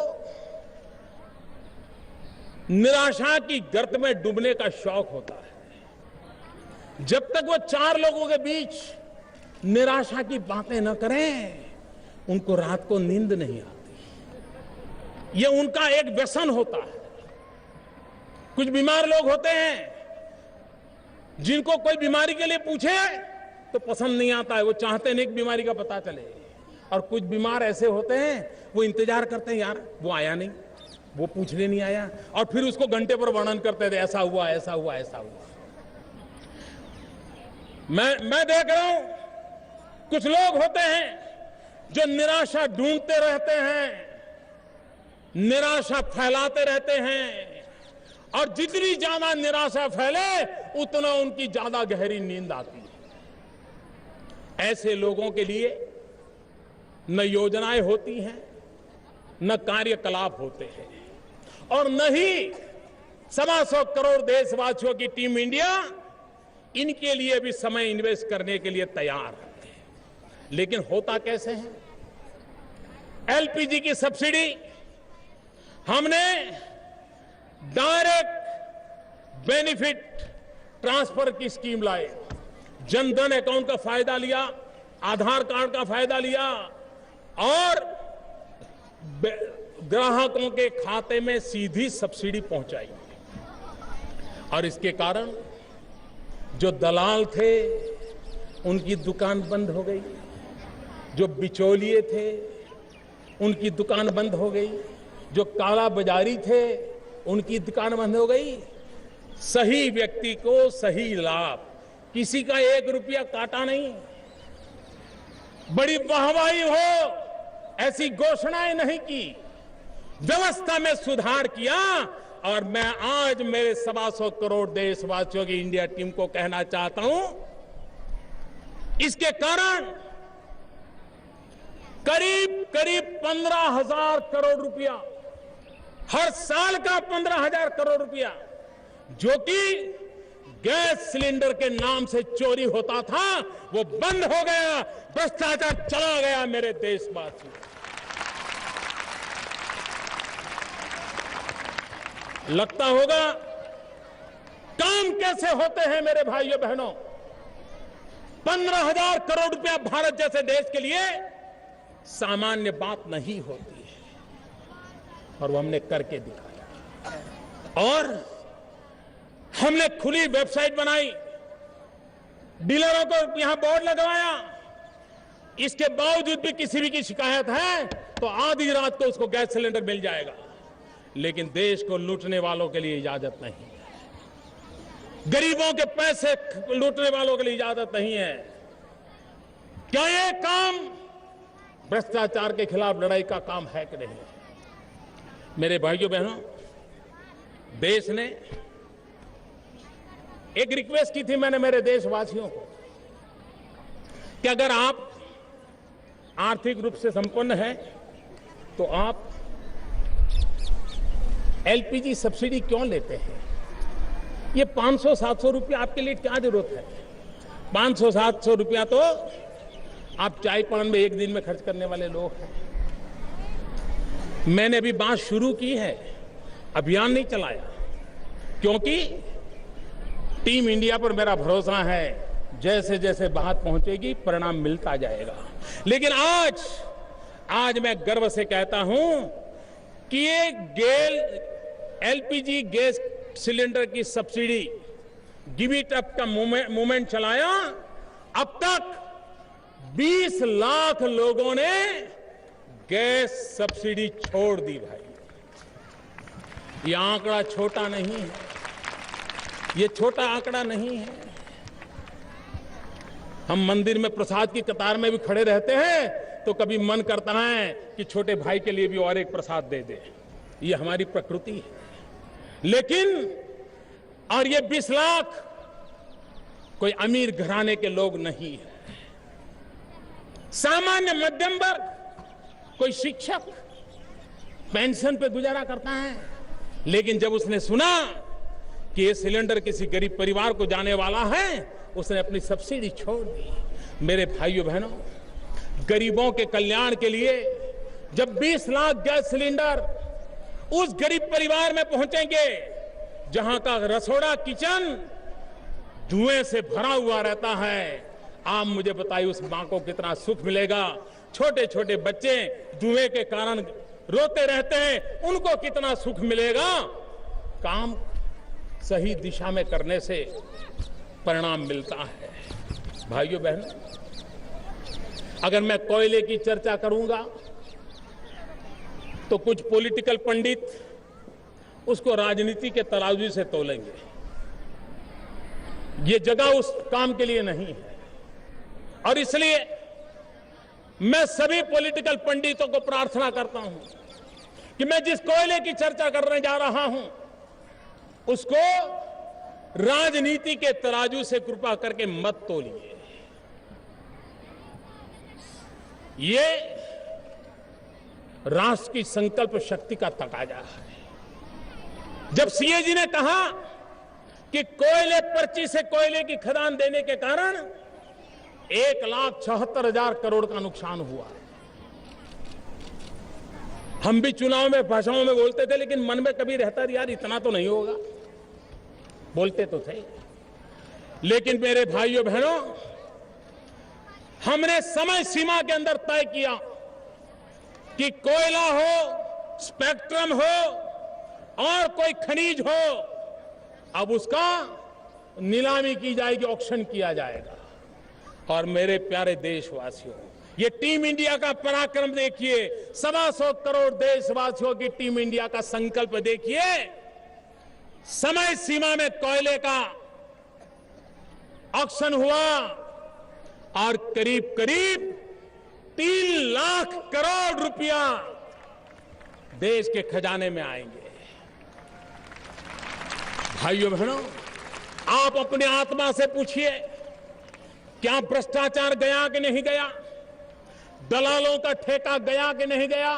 निराशा की गर्त में डूबने का शौक होता है। जब तक वो 4 लोगों के बीच निराशा की बातें न करें, उनको रात को नींद नहीं आती। ये उनका एक व्यसन होता है। कुछ बीमार लोग होते हैं जिनको कोई बीमारी के लिए पूछे तो पसंद नहीं आता है, वो चाहते नहीं कि बीमारी का पता चले। और कुछ बीमार ऐसे होते हैं, वो इंतजार करते हैं, यार वो आया नहीं, वो पूछने नहीं आया, और फिर उसको घंटे पर वर्णन करते थे, ऐसा हुआ ऐसा हुआ ऐसा हुआ। मैं देख रहा हूं कुछ लोग होते हैं जो निराशा ढूंढते रहते हैं, निराशा फैलाते रहते हैं, और जितनी ज्यादा निराशा फैले उतना उनकी ज्यादा गहरी नींद आती है। ऐसे लोगों के लिए न योजनाएं होती हैं, न कार्यकलाप होते हैं, और न ही 125 करोड़ देशवासियों की टीम इंडिया इनके लिए भी समय इन्वेस्ट करने के लिए तैयार है। लेकिन होता कैसे है? एलपीजी की सब्सिडी हमने डायरेक्ट बेनिफिट ट्रांसफर की स्कीम लाए, जनधन अकाउंट का फायदा लिया, आधार कार्ड का फायदा लिया, और ग्राहकों के खाते में सीधी सब्सिडी पहुंचाई। और इसके कारण जो दलाल थे उनकी दुकान बंद हो गई, जो बिचौलिए थे उनकी दुकान बंद हो गई, जो काला बाजारी थे उनकी दुकान बंद हो गई। सही व्यक्ति को सही लाभ, किसी का 1 रुपया काटा नहीं, बड़ी वाहवाही हो ऐसी घोषणाएं नहीं की, व्यवस्था में सुधार किया। और मैं आज मेरे 125 करोड़ देशवासियों की इंडिया टीम को कहना चाहता हूं, इसके कारण करीब 15,000 करोड़ रुपया, हर साल का 15,000 करोड़ रुपया जो कि गैस सिलेंडर के नाम से चोरी होता था, वो बंद हो गया, भ्रष्टाचार चला गया मेरे देशवासियों। लगता होगा काम कैसे होते हैं मेरे भाइयों बहनों। 15,000 करोड़ रुपया भारत जैसे देश के लिए सामान्य बात नहीं होती है, और वो हमने करके दिखाया। और हमने खुली वेबसाइट बनाई, डीलरों को यहां बोर्ड लगवाया, इसके बावजूद भी किसी भी की शिकायत है तो आधी रात को उसको गैस सिलेंडर मिल जाएगा। लेकिन देश को लूटने वालों के लिए इजाजत नहीं है, गरीबों के पैसे लूटने वालों के लिए इजाजत नहीं है। क्या ये काम भ्रष्टाचार के खिलाफ लड़ाई का काम है कि नहीं? मेरे भाइयों बहनों, देश ने एक रिक्वेस्ट की थी मैंने मेरे देशवासियों को कि अगर आप आर्थिक रूप से संपन्न हैं तो आप एलपीजी सब्सिडी क्यों लेते हैं? ये 500-700 रुपया आपके लिए क्या जरूरत है? 500-700 रुपया तो आप चाय पान में एक दिन में खर्च करने वाले लोग हैं। मैंने अभी बात शुरू की है, अभियान नहीं चलाया, क्योंकि टीम इंडिया पर मेरा भरोसा है, जैसे जैसे बात पहुंचेगी परिणाम मिलता जाएगा। लेकिन आज मैं गर्व से कहता हूं कि ये एलपीजी गैस सिलेंडर की सब्सिडी गिव इट अप का मूवमेंट चलाया, अब तक 20 लाख लोगों ने गैस सब्सिडी छोड़ दी। भाई, ये आंकड़ा छोटा नहीं है, ये छोटा आंकड़ा नहीं है। हम मंदिर में प्रसाद की कतार में भी खड़े रहते हैं तो कभी मन करता है कि छोटे भाई के लिए भी और एक प्रसाद दे दे, ये हमारी प्रकृति है। लेकिन और ये 20 लाख कोई अमीर घराने के लोग नहीं है, सामान्य मध्यम वर्ग, कोई शिक्षक पेंशन पे गुजारा करता है। लेकिन जब उसने सुना कि ये सिलेंडर किसी गरीब परिवार को जाने वाला है, उसने अपनी सब्सिडी छोड़ दी। मेरे भाइयों बहनों, गरीबों के कल्याण के लिए जब 20 लाख गैस सिलेंडर उस गरीब परिवार में पहुंचेंगे जहां का रसोड़ा किचन धुएं से भरा हुआ रहता है, आप मुझे बताइए उस मां को कितना सुख मिलेगा। छोटे छोटे बच्चे धुएं के कारण रोते रहते हैं, उनको कितना सुख मिलेगा। काम सही दिशा में करने से परिणाम मिलता है। भाइयों बहनों, अगर मैं कोयले की चर्चा करूंगा तो कुछ पॉलिटिकल पंडित उसको राजनीति के तराजू से तोलेंगे। ये जगह उस काम के लिए नहीं है, और इसलिए मैं सभी पॉलिटिकल पंडितों को प्रार्थना करता हूं कि मैं जिस कोयले की चर्चा करने जा रहा हूं उसको राजनीति के तराजू से कृपा करके मत तोलिए। ये राष्ट्र की संकल्प शक्ति का तकाजा है। जब सीएजी ने कहा कि कोयले पर्ची से कोयले की खदान देने के कारण 1,76,000 करोड़ का नुकसान हुआ। हम भी चुनाव में भाषणों में बोलते थे, लेकिन मन में कभी रहता यार इतना तो नहीं होगा, बोलते तो थे। लेकिन मेरे भाइयों बहनों, हमने समय सीमा के अंदर तय किया कि कोयला हो, स्पेक्ट्रम हो और कोई खनिज हो, अब उसका नीलामी की जाएगी, ऑक्शन किया जाएगा। और मेरे प्यारे देशवासियों, ये टीम इंडिया का पराक्रम देखिए, 125 करोड़ देशवासियों की टीम इंडिया का संकल्प देखिए। समय सीमा में कोयले का ऑक्शन हुआ और करीब करीब 3 लाख करोड़ रुपया देश के खजाने में आएंगे। भाइयों बहनों, आप अपने आत्मा से पूछिए, क्या भ्रष्टाचार गया कि नहीं गया? दलालों का ठेका गया कि नहीं गया?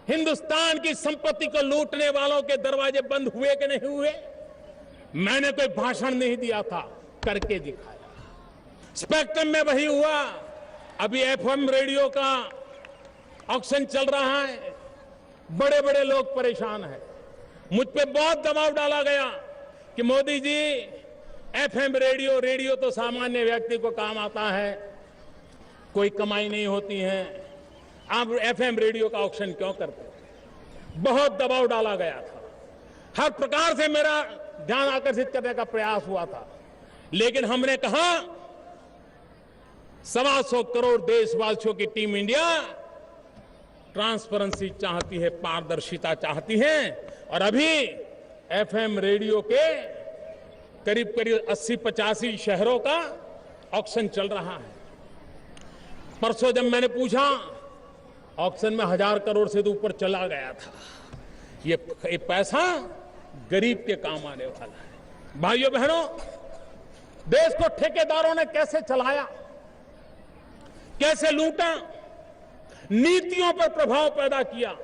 हिंदुस्तान की संपत्ति को लूटने वालों के दरवाजे बंद हुए कि नहीं हुए? मैंने कोई भाषण नहीं दिया था, करके दिखाया। स्पेक्ट्रम में वही हुआ। अभी एफएम रेडियो का ऑक्शन चल रहा है, बड़े बड़े लोग परेशान हैं। मुझ पे बहुत दबाव डाला गया कि मोदी जी, एफएम रेडियो तो सामान्य व्यक्ति को काम आता है, कोई कमाई नहीं होती है, आप एफएम रेडियो का ऑक्शन क्यों करते हैं? बहुत दबाव डाला गया था, हर प्रकार से मेरा ध्यान आकर्षित करने का प्रयास हुआ था। लेकिन हमने कहा 125 करोड़ देशवासियों की टीम इंडिया ट्रांसपेरेंसी चाहती है, पारदर्शिता चाहती है। और अभी एफएम रेडियो के करीब करीब 80-85 शहरों का ऑक्शन चल रहा है। परसों जब मैंने पूछा, ऑक्शन में 1000 करोड़ से तो ऊपर चला गया था। ये पैसा गरीब के काम आने वाला है। भाइयों बहनों, देश को ठेकेदारों ने कैसे चलाया, कैसे लूटा, नीतियों पर प्रभाव पैदा किया,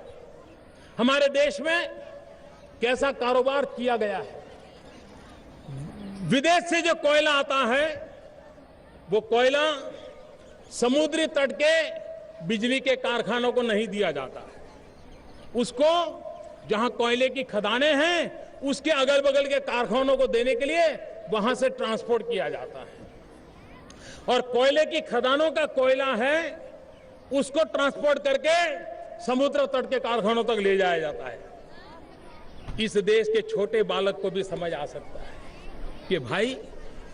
हमारे देश में कैसा कारोबार किया गया है। विदेश से जो कोयला आता है, वो कोयला समुद्री तट के बिजली के कारखानों को नहीं दिया जाता है। उसको जहां कोयले की खदानें हैं, उसके अगल बगल के कारखानों को देने के लिए वहां से ट्रांसपोर्ट किया जाता है। और कोयले की खदानों का कोयला है, उसको ट्रांसपोर्ट करके समुद्र तट के कारखानों तक ले जाया जाता है। इस देश के छोटे बालक को भी समझ आ सकता है कि भाई,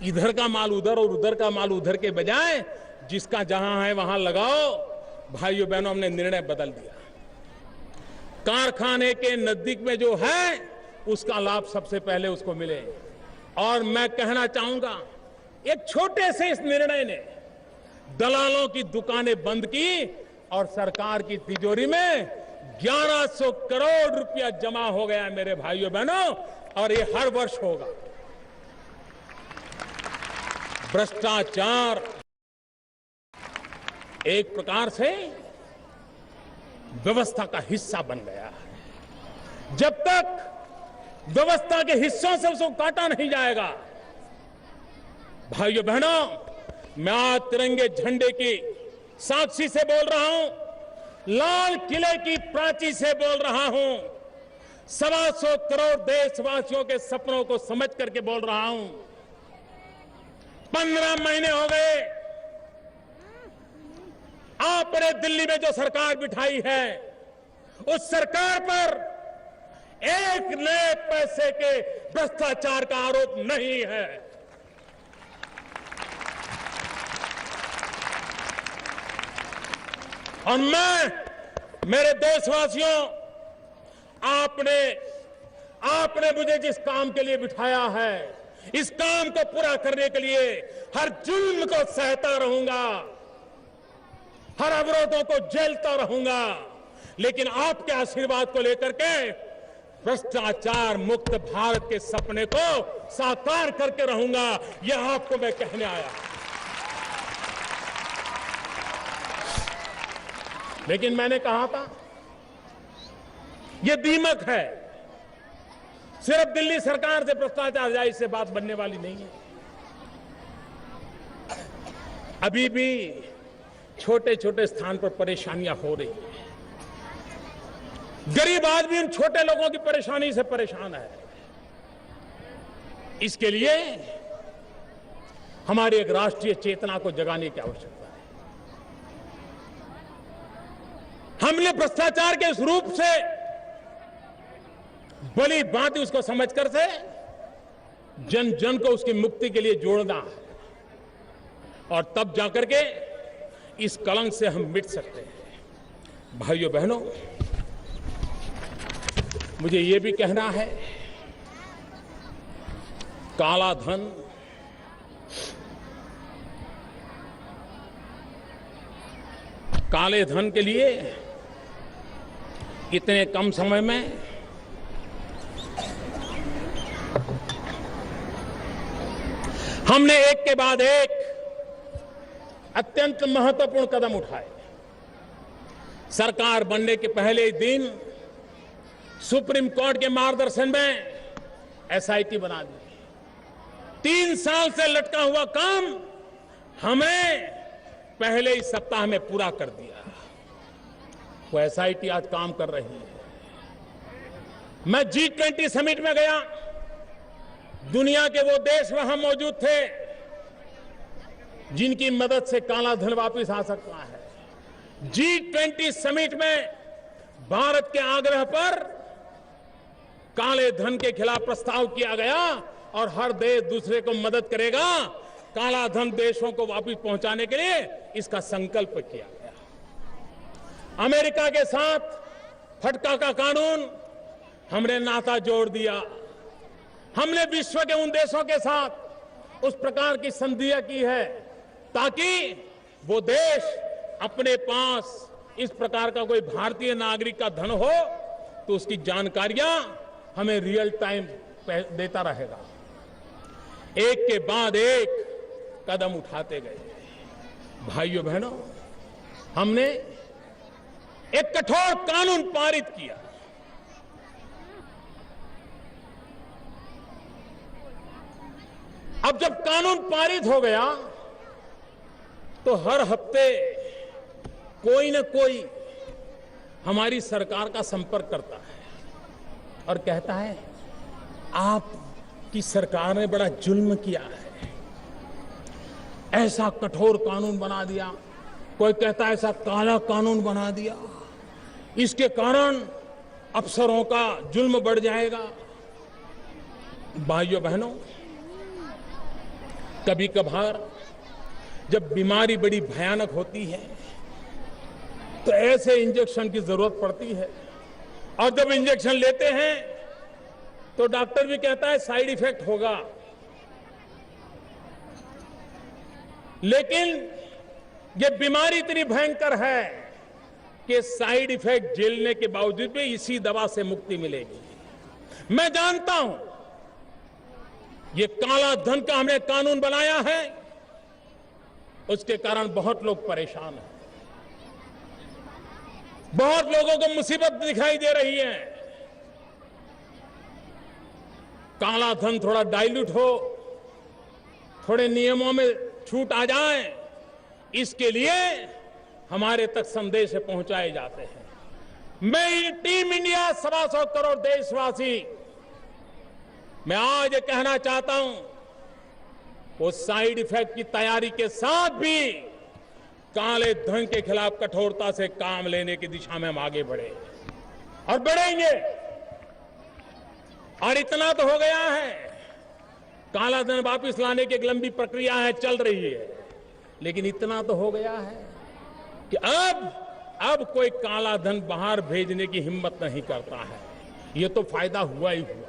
इधर का माल उधर और उधर का माल उधर के बजाय जिसका जहां है वहां लगाओ। भाइयों बहनों, हमने निर्णय बदल दिया। कारखाने के नजदीक में जो है, उसका लाभ सबसे पहले उसको मिले। और मैं कहना चाहूंगा, एक छोटे से इस निर्णय ने दलालों की दुकानें बंद की और सरकार की तिजोरी में 1100 करोड़ रुपया जमा हो गया है मेरे भाइयों बहनों, और ये हर वर्ष होगा। भ्रष्टाचार एक प्रकार से व्यवस्था का हिस्सा बन गया है। जब तक व्यवस्था के हिस्सों से उसको काटा नहीं जाएगा, भाइयों बहनों, मैं आज तिरंगे झंडे की साक्षी से बोल रहा हूं, लाल किले की प्राची से बोल रहा हूं, 125 करोड़ देशवासियों के सपनों को समझ करके बोल रहा हूं। 15 महीने हो गए आपने दिल्ली में जो सरकार बिठाई है, उस सरकार पर एक नए पैसे के भ्रष्टाचार का आरोप नहीं है। और मैं, मेरे देशवासियों, आपने मुझे जिस काम के लिए बिठाया है, इस काम को पूरा करने के लिए हर जुल्म को सहता रहूंगा, हर अवरोधों को झेलता रहूंगा, लेकिन आपके आशीर्वाद को लेकर के भ्रष्टाचार मुक्त भारत के सपने को साकार करके रहूंगा। यह आपको मैं कहने आया। लेकिन मैंने कहा था, यह दीमक है, सिर्फ दिल्ली सरकार से भ्रष्टाचार जाए इससे बात बनने वाली नहीं है। अभी भी छोटे छोटे स्थान पर परेशानियां हो रही हैं। गरीब आदमी उन छोटे लोगों की परेशानी से परेशान है। इसके लिए हमारी एक राष्ट्रीय चेतना को जगाने की आवश्यकता है। हमने भ्रष्टाचार के इस रूप से भली भांति उसको समझकर से जन जन को उसकी मुक्ति के लिए जोड़ना है, और तब जाकर के इस कलंक से हम मिट सकते हैं। भाइयों बहनों, मुझे ये भी कहना है, काला धन काले धन के लिए इतने कम समय में हमने एक के बाद एक अत्यंत महत्वपूर्ण कदम उठाए। सरकार बनने के पहले ही दिन सुप्रीम कोर्ट के मार्गदर्शन में एसआईटी बना दी। 3 साल से लटका हुआ काम हमें पहले ही सप्ताह में पूरा कर दिया। वो एसआईटी आज काम कर रही है। मैं G20 समिट में गया, दुनिया के वो देश वहां मौजूद थे जिनकी मदद से काला धन वापस आ सकता है। G20 समिट में भारत के आग्रह पर काले धन के खिलाफ प्रस्ताव किया गया और हर देश दूसरे को मदद करेगा काला धन देशों को वापस पहुंचाने के लिए, इसका संकल्प किया गया। अमेरिका के साथ फटका का कानून हमने नाता जोड़ दिया। हमने विश्व के उन देशों के साथ उस प्रकार की संधियां की है ताकि वो देश अपने पास इस प्रकार का कोई भारतीय नागरिक का धन हो तो उसकी जानकारियां हमें रियल टाइम देता रहेगा। एक के बाद एक कदम उठाते गए। भाइयों बहनों, हमने एक कठोर कानून पारित किया। अब जब कानून पारित हो गया तो हर हफ्ते कोई न कोई हमारी सरकार का संपर्क करता है और कहता है, आपकी सरकार ने बड़ा जुल्म किया है, ऐसा कठोर कानून बना दिया। कोई कहता है ऐसा काला कानून बना दिया, इसके कारण अफसरों का जुल्म बढ़ जाएगा। भाइयों बहनों, कभी कभार जब बीमारी बड़ी भयानक होती है तो ऐसे इंजेक्शन की जरूरत पड़ती है, और जब इंजेक्शन लेते हैं तो डॉक्टर भी कहता है साइड इफेक्ट होगा। लेकिन ये बीमारी इतनी भयंकर है कि साइड इफेक्ट झेलने के बावजूद भी इसी दवा से मुक्ति मिलेगी। मैं जानता हूं ये काला धन का हमने कानून बनाया है, उसके कारण बहुत लोग परेशान हैं, बहुत लोगों को मुसीबत दिखाई दे रही है। काला धन थोड़ा डाइल्यूट हो, थोड़े नियमों में छूट आ जाए, इसके लिए हमारे तक संदेश पहुंचाए जाते हैं। मैं टीम इंडिया 125 करोड़ देशवासी, मैं आज ये कहना चाहता हूं, वो साइड इफेक्ट की तैयारी के साथ भी काले धन के खिलाफ कठोरता से काम लेने की दिशा में हम आगे बढ़े और बढ़ेंगे। और इतना तो हो गया है, काला धन वापस लाने की एक लंबी प्रक्रिया है, चल रही है, लेकिन इतना तो हो गया है कि अब कोई काला धन बाहर भेजने की हिम्मत नहीं करता है। ये तो फायदा हुआ ही हुआ,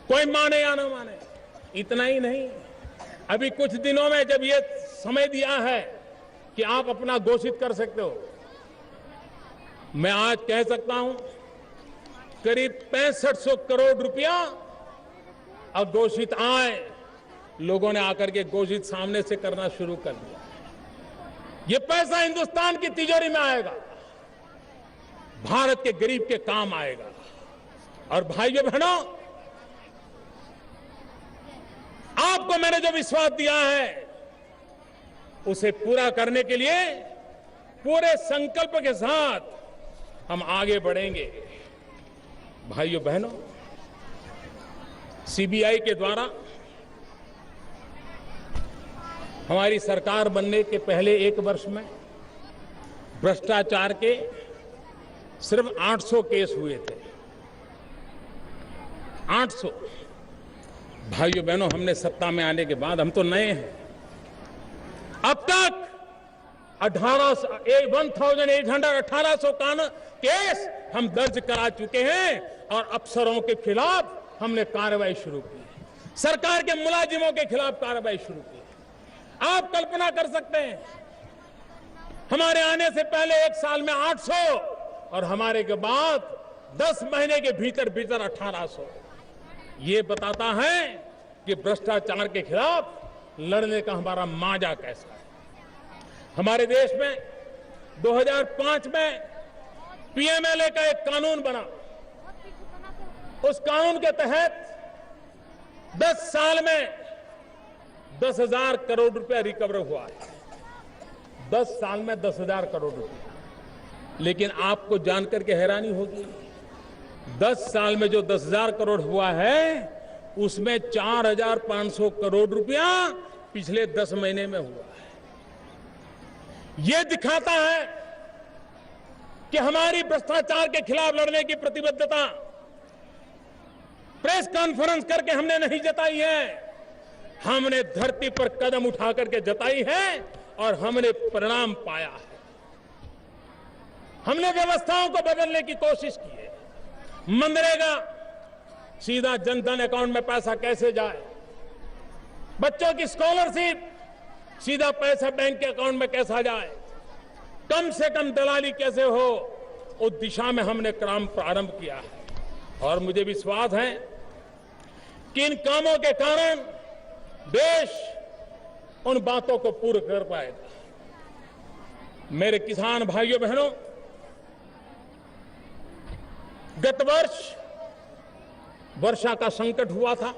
कोई माने या न माने। इतना ही नहीं, अभी कुछ दिनों में जब ये समय दिया है कि आप अपना घोषित कर सकते हो। मैं आज कह सकता हूं करीब 6500 करोड़ रुपया अघोषित आय लोगों ने आकर के घोषित सामने से करना शुरू कर दिया। ये पैसा हिंदुस्तान की तिजोरी में आएगा, भारत के गरीब के काम आएगा। और भाइयों बहनों, आपको मैंने जो विश्वास दिया है उसे पूरा करने के लिए पूरे संकल्प के साथ हम आगे बढ़ेंगे। भाइयों बहनों, सीबीआई के द्वारा हमारी सरकार बनने के पहले 1 वर्ष में भ्रष्टाचार के सिर्फ 800 केस हुए थे। 800। भाइयों बहनों, हमने सत्ता में आने के बाद, हम तो नए हैं, अब तक 1800 केस हम दर्ज करा चुके हैं और अफसरों के खिलाफ हमने कार्रवाई शुरू की, सरकार के मुलाजिमों के खिलाफ कार्रवाई शुरू की। आप कल्पना कर सकते हैं, हमारे आने से पहले 1 साल में 800 और हमारे के बाद 10 महीने के भीतर भीतर 1800। ये बताता है कि भ्रष्टाचार के खिलाफ लड़ने का हमारा मांझा कैसा है। हमारे देश में 2005 में पीएमएलए का एक कानून बना। उस कानून के तहत 10 साल में 10,000 करोड़ रुपया रिकवर हुआ है। 10 साल में 10,000 करोड़ रुपया। लेकिन आपको जानकर के हैरानी होगी, 10 साल में जो 10,000 करोड़ हुआ है उसमें 4,500 करोड़ रुपया पिछले 10 महीने में हुआ है। यह दिखाता है कि हमारी भ्रष्टाचार के खिलाफ लड़ने की प्रतिबद्धता प्रेस कॉन्फ्रेंस करके हमने नहीं जताई है, हमने धरती पर कदम उठा करके जताई है और हमने परिणाम पाया है। हमने व्यवस्थाओं को बदलने की कोशिश की है। मनरेगा, सीधा जनधन अकाउंट में पैसा कैसे जाए, बच्चों की स्कॉलरशिप, सीधा पैसा बैंक के अकाउंट में कैसा जाए, कम से कम दलाली कैसे हो, उस दिशा में हमने काम प्रारंभ किया है। और मुझे विश्वास है कि इन कामों के कारण देश उन बातों को पूरा कर पाएगा। मेरे किसान भाइयों बहनों, गत वर्ष वर्षा का संकट हुआ था।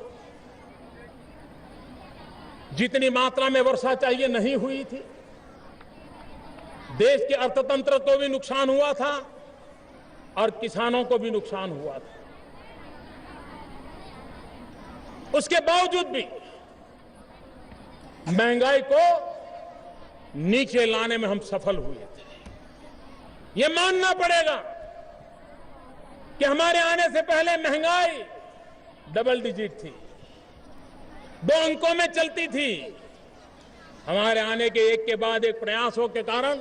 जितनी मात्रा में वर्षा चाहिए नहीं हुई थी। देश के अर्थतंत्र को भी नुकसान हुआ था और किसानों को भी नुकसान हुआ था। उसके बावजूद भी महंगाई को नीचे लाने में हम सफल हुए थे। यह मानना पड़ेगा कि हमारे आने से पहले महंगाई डबल डिजिट थी, 2 अंकों में चलती थी। हमारे आने के एक के बाद एक प्रयासों के कारण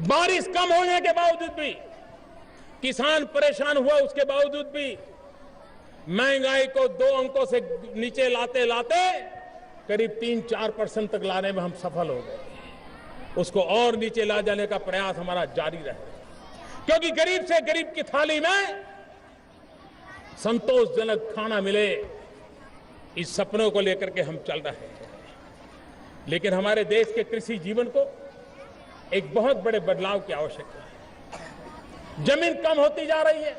बारिश कम होने के बावजूद भी, किसान परेशान हुआ, उसके बावजूद भी महंगाई को 2 अंकों से नीचे लाते लाते करीब 3-4% तक लाने में हम सफल हो गए। उसको और नीचे ला जाने का प्रयास हमारा जारी रहेगा, क्योंकि गरीब से गरीब की थाली में संतोषजनक खाना मिले, इस सपनों को लेकर के हम चल रहे हैं। लेकिन हमारे देश के कृषि जीवन को एक बहुत बड़े बदलाव की आवश्यकता है। जमीन कम होती जा रही है,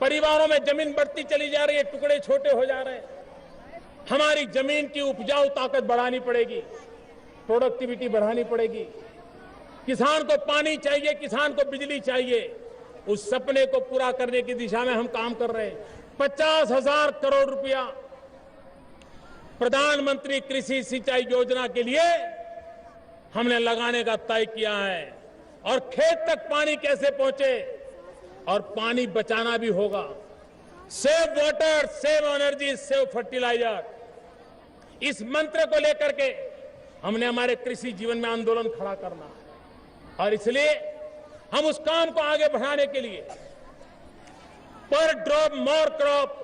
परिवारों में जमीन बढ़ती चली जा रही है, टुकड़े छोटे हो जा रहे हैं। हमारी जमीन की उपजाऊ ताकत बढ़ानी पड़ेगी, प्रोडक्टिविटी बढ़ानी पड़ेगी। किसान को पानी चाहिए, किसान को बिजली चाहिए। उस सपने को पूरा करने की दिशा में हम काम कर रहे हैं। 50,000 करोड़ रुपया प्रधानमंत्री कृषि सिंचाई योजना के लिए हमने लगाने का तय किया है। और खेत तक पानी कैसे पहुंचे और पानी बचाना भी होगा। Save water, save energy, save fertiliser, इस मंत्र को लेकर के हमने हमारे कृषि जीवन में आंदोलन खड़ा करना है। और इसलिए हम उस काम को आगे बढ़ाने के लिए पर ड्रॉप मोर क्रॉप,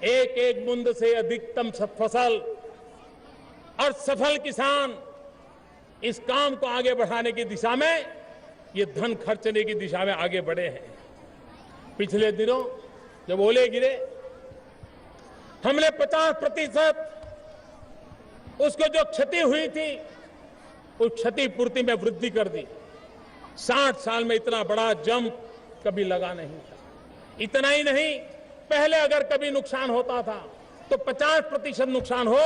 एक एक बूंद से अधिकतम फसल, और सफल किसान इस काम को आगे बढ़ाने की दिशा में, ये धन खर्चने की दिशा में आगे बढ़े हैं। पिछले दिनों जब ओले गिरे, हमने 50% उसको जो क्षति हुई थी उस क्षतिपूर्ति में वृद्धि कर दी। 60 साल में इतना बड़ा जंप कभी लगा नहीं था। इतना ही नहीं, पहले अगर कभी नुकसान होता था तो 50% नुकसान हो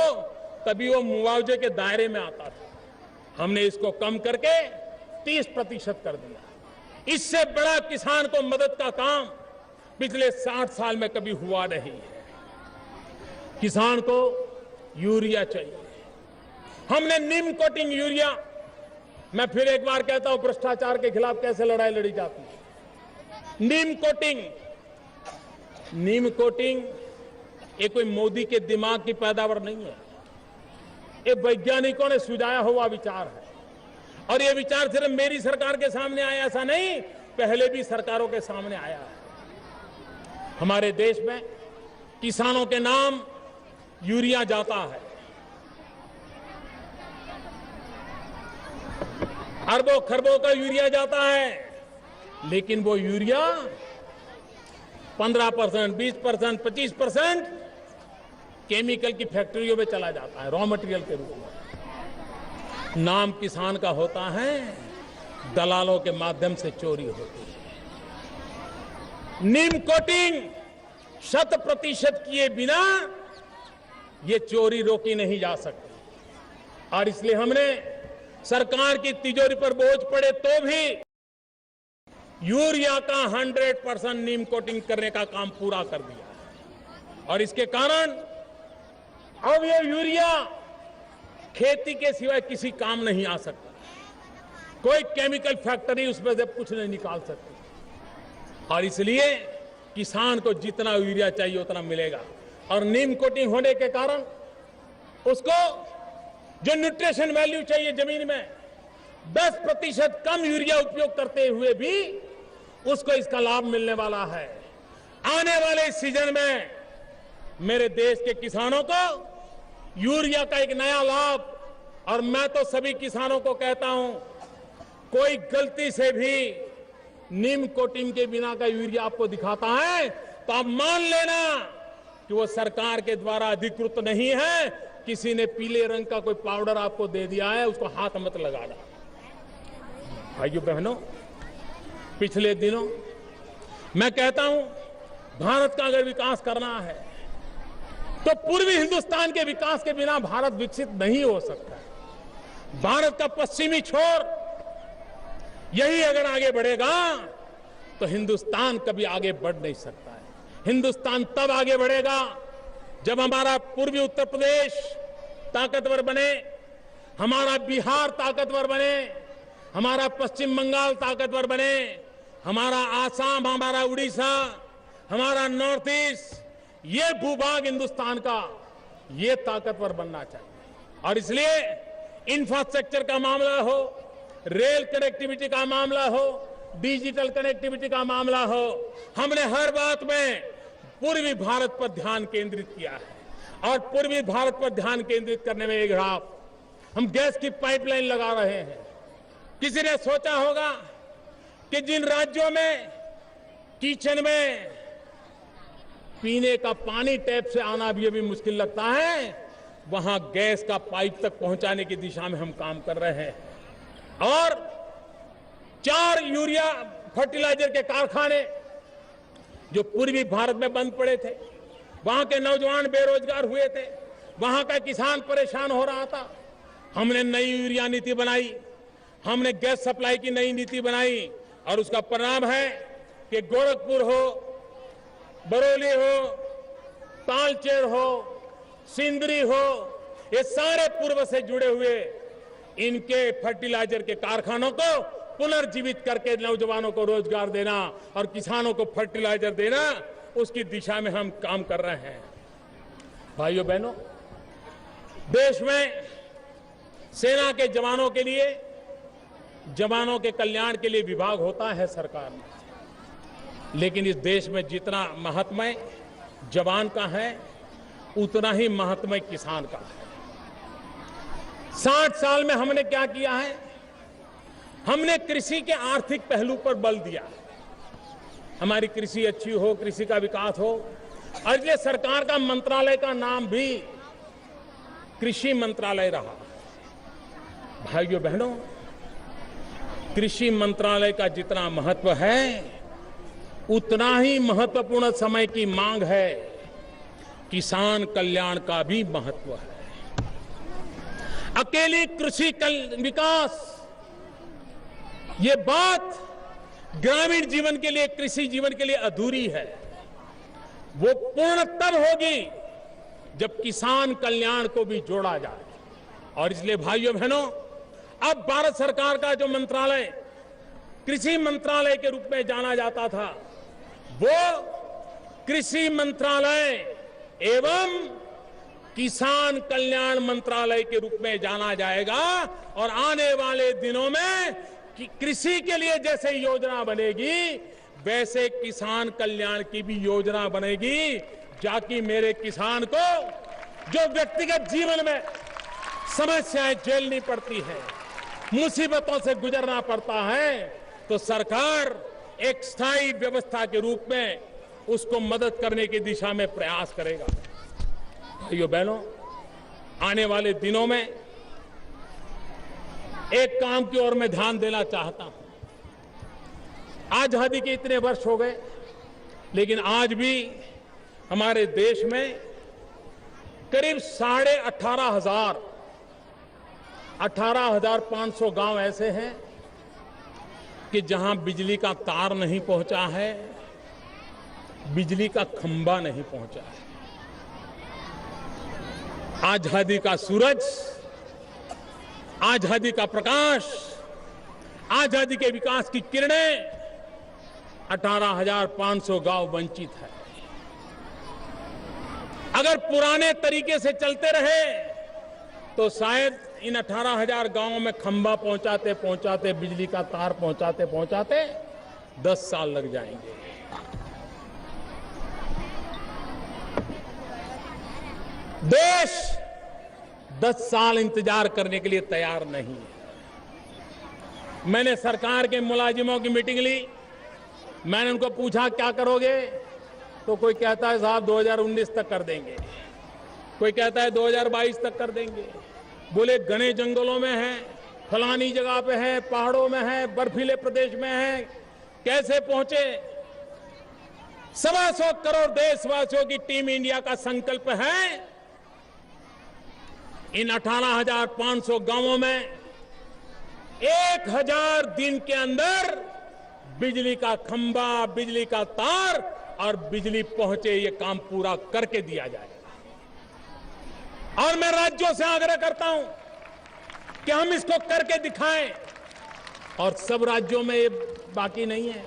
तभी वो मुआवजे के दायरे में आता था। हमने इसको कम करके 30% कर दिया। इससे बड़ा किसान को मदद का काम पिछले 60 साल में कभी हुआ नहीं है। किसान को यूरिया चाहिए। हमने नीम कोटिंग यूरिया, मैं फिर एक बार कहता हूं, भ्रष्टाचार के खिलाफ कैसे लड़ाई लड़ी जाती है। नीम कोटिंग ये कोई मोदी के दिमाग की पैदावार नहीं है। ये वैज्ञानिकों ने सुझाया हुआ विचार है। और ये विचार सिर्फ मेरी सरकार के सामने आया ऐसा नहीं, पहले भी सरकारों के सामने आया है। हमारे देश में किसानों के नाम यूरिया जाता है। अरबों खरबों का यूरिया जाता है, लेकिन वो यूरिया 15%, 20%, 25% केमिकल की फैक्ट्रियों में चला जाता है, रॉ मटेरियल के रूप में। नाम किसान का होता है, दलालों के माध्यम से चोरी होती है। नीम कोटिंग 100% किए बिना ये चोरी रोकी नहीं जा सकती। और इसलिए हमने सरकार की तिजोरी पर बोझ पड़े तो भी यूरिया का 100% नीम कोटिंग करने का काम पूरा कर दिया। और इसके कारण अब ये यूरिया खेती के सिवाय किसी काम नहीं आ सकता। कोई केमिकल फैक्ट्री उसमें से कुछ नहीं निकाल सकती। और इसलिए किसान को जितना यूरिया चाहिए उतना मिलेगा। और नीम कोटिंग होने के कारण उसको जो न्यूट्रिशन वैल्यू चाहिए जमीन में, 10% कम यूरिया उपयोग करते हुए भी उसको इसका लाभ मिलने वाला है। आने वाले सीजन में मेरे देश के किसानों को यूरिया का एक नया लाभ, और मैं तो सभी किसानों को कहता हूं, कोई गलती से भी नीम कोटिंग के बिना का यूरिया आपको दिखाता है तो आप मान लेना कि वो सरकार के द्वारा अधिकृत नहीं है। किसी ने पीले रंग का कोई पाउडर आपको दे दिया है, उसको हाथ मत लगाना। भाइयों बहनों, पिछले दिनों मैं कहता हूं, भारत का अगर विकास करना है तो पूर्वी हिंदुस्तान के विकास के बिना भारत विकसित नहीं हो सकता। भारत का पश्चिमी छोर यही अगर आगे बढ़ेगा तो हिंदुस्तान कभी आगे बढ़ नहीं सकता है। हिंदुस्तान तब आगे बढ़ेगा जब हमारा पूर्वी उत्तर प्रदेश ताकतवर बने, हमारा बिहार ताकतवर बने, हमारा पश्चिम बंगाल ताकतवर बने, हमारा आसाम, हमारा उड़ीसा, हमारा नॉर्थ ईस्ट, ये भूभाग हिंदुस्तान का ये ताकतवर बनना चाहिए। और इसलिए इंफ्रास्ट्रक्चर का मामला हो, रेल कनेक्टिविटी का मामला हो, डिजिटल कनेक्टिविटी का मामला हो, हमने हर बात में पूर्वी भारत पर ध्यान केंद्रित किया है। और पूर्वी भारत पर ध्यान केंद्रित करने में एक राह हम गैस की पाइपलाइन लगा रहे हैं। किसी ने सोचा होगा कि जिन राज्यों में किचन में पीने का पानी टैप से आना भी मुश्किल लगता है, वहां गैस का पाइप तक पहुंचाने की दिशा में हम काम कर रहे हैं। और 4 यूरिया फर्टिलाइजर के कारखाने जो पूर्वी भारत में बंद पड़े थे, वहां के नौजवान बेरोजगार हुए थे, वहां का किसान परेशान हो रहा था। हमने नई यूरिया नीति बनाई, हमने गैस सप्लाई की नई नीति बनाई, और उसका परिणाम है कि गोरखपुर हो, बरौली हो, तालचेर हो, सिंदरी हो, ये सारे पूर्व से जुड़े हुए इनके फर्टिलाइजर के कारखानों को पुनर्जीवित करके नौजवानों को रोजगार देना और किसानों को फर्टिलाइजर देना, उसकी दिशा में हम काम कर रहे हैं। भाइयों बहनों, देश में सेना के जवानों के लिए, जवानों के कल्याण के लिए विभाग होता है सरकार में, लेकिन इस देश में जितना महात्म्य जवान का है उतना ही महात्म्य किसान का है। 60 साल में हमने क्या किया है? हमने कृषि के आर्थिक पहलू पर बल दिया। हमारी कृषि अच्छी हो, कृषि का विकास हो, और इसलिए सरकार का मंत्रालय का नाम भी कृषि मंत्रालय रहा। भाइयों बहनों, कृषि मंत्रालय का जितना महत्व है, उतना ही महत्वपूर्ण समय की मांग है किसान कल्याण का भी महत्व है। अकेली कृषि विकास, ये बात ग्रामीण जीवन के लिए, कृषि जीवन के लिए अधूरी है। वो पूर्ण तब होगी जब किसान कल्याण को भी जोड़ा जाए। और इसलिए भाइयों बहनों, अब भारत सरकार का जो मंत्रालय कृषि मंत्रालय के रूप में जाना जाता था, वो कृषि मंत्रालय एवं किसान कल्याण मंत्रालय के रूप में जाना जाएगा। और आने वाले दिनों में कृषि के लिए जैसे योजना बनेगी, वैसे किसान कल्याण की भी योजना बनेगी, जाकि मेरे किसान को जो व्यक्तिगत जीवन में समस्याएं झेलनी पड़ती है, मुसीबतों से गुजरना पड़ता है, तो सरकार एक स्थायी व्यवस्था के रूप में उसको मदद करने की दिशा में प्रयास करेगा। भाइयों बहनों, आने वाले दिनों में एक काम की ओर मैं ध्यान देना चाहता हूं। आजादी के इतने वर्ष हो गए, लेकिन आज भी हमारे देश में करीब 18,500 गांव ऐसे हैं कि जहां बिजली का तार नहीं पहुंचा है, बिजली का खंभा नहीं पहुंचा है। आजादी का सूरज, आजादी का प्रकाश, आजादी के विकास की किरणें 18,500 गांव वंचित है। अगर पुराने तरीके से चलते रहे तो शायद इन 18,000 गांवों में खंभा पहुंचाते पहुंचाते, बिजली का तार पहुंचाते पहुंचाते 10 साल लग जाएंगे। देश 10 साल इंतजार करने के लिए तैयार नहीं है। मैंने सरकार के मुलाजिमों की मीटिंग ली। मैंने उनको पूछा क्या करोगे, तो कोई कहता है साहब 2019 तक कर देंगे, कोई कहता है 2022 तक कर देंगे। बोले घने जंगलों में है, फलानी जगह पे है, पहाड़ों में है, बर्फीले प्रदेश में है, कैसे पहुंचे। 125 करोड़ देशवासियों की टीम इंडिया का संकल्प है इन 18,500 गांवों में 1000 दिन के अंदर बिजली का खंभा, बिजली का तार और बिजली पहुंचे, ये काम पूरा करके दिया जाएगा। और मैं राज्यों से आग्रह करता हूं कि हम इसको करके दिखाएं। और सब राज्यों में ये बाकी नहीं है,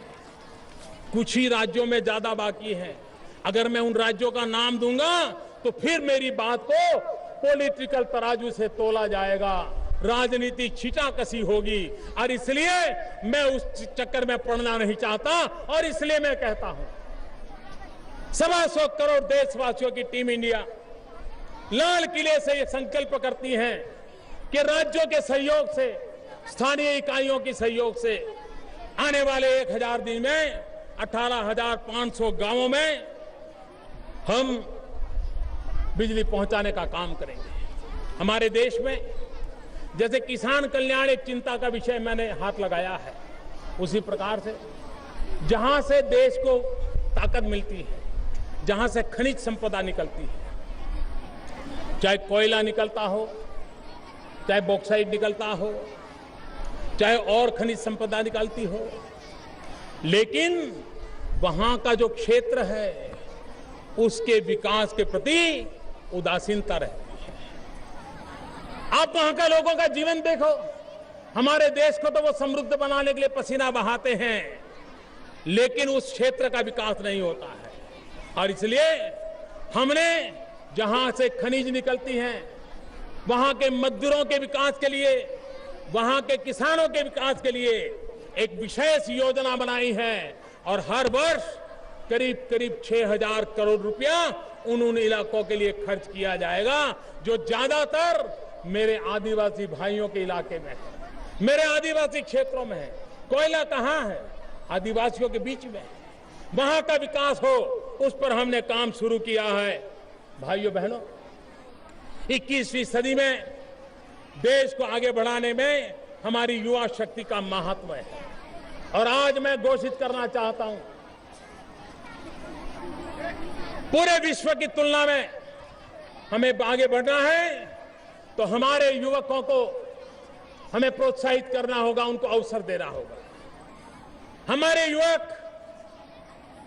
कुछ ही राज्यों में ज्यादा बाकी है। अगर मैं उन राज्यों का नाम दूंगा तो फिर मेरी बात को पॉलिटिकल तराजू से तोला जाएगा, राजनीति छींटाकशी होगी। और इसलिए मैं उस चक्कर में पड़ना नहीं चाहता। और इसलिए मैं कहता हूं 125 करोड़ देशवासियों की टीम इंडिया लाल किले से ये संकल्प करती है कि राज्यों के सहयोग से, स्थानीय इकाइयों के सहयोग से आने वाले 1000 दिन में 18,500 गांवों में हम बिजली पहुंचाने का काम करेंगे। हमारे देश में जैसे किसान कल्याण एक चिंता का विषय मैंने हाथ लगाया है, उसी प्रकार से जहां से देश को ताकत मिलती है, जहां से खनिज संपदा निकलती है, चाहे कोयला निकलता हो, चाहे बॉक्साइट निकलता हो, चाहे और खनिज संपदा निकलती हो, लेकिन वहां का जो क्षेत्र है उसके विकास के प्रति उदासीनता रहती है। आप वहां के लोगों का जीवन देखो। हमारे देश को तो वो समृद्ध बनाने के लिए पसीना बहाते हैं, लेकिन उस क्षेत्र का विकास नहीं होता है। और इसलिए हमने जहां से खनिज निकलती हैं, वहां के मजदूरों के विकास के लिए, वहां के किसानों के विकास के लिए एक विशेष योजना बनाई है। और हर वर्ष करीब करीब 6,000 करोड़ रुपया उन इलाकों के लिए खर्च किया जाएगा जो ज्यादातर मेरे आदिवासी भाइयों के इलाके में है, मेरे आदिवासी क्षेत्रों में है। कोयला कहाँ है? आदिवासियों के बीच में। वहां का विकास हो, उस पर हमने काम शुरू किया है। भाइयों बहनों, 21वीं सदी में देश को आगे बढ़ाने में हमारी युवा शक्ति का महत्व है। और आज मैं घोषित करना चाहता हूं, पूरे विश्व की तुलना में हमें आगे बढ़ना है तो हमारे युवकों को हमें प्रोत्साहित करना होगा, उनको अवसर देना होगा। हमारे युवक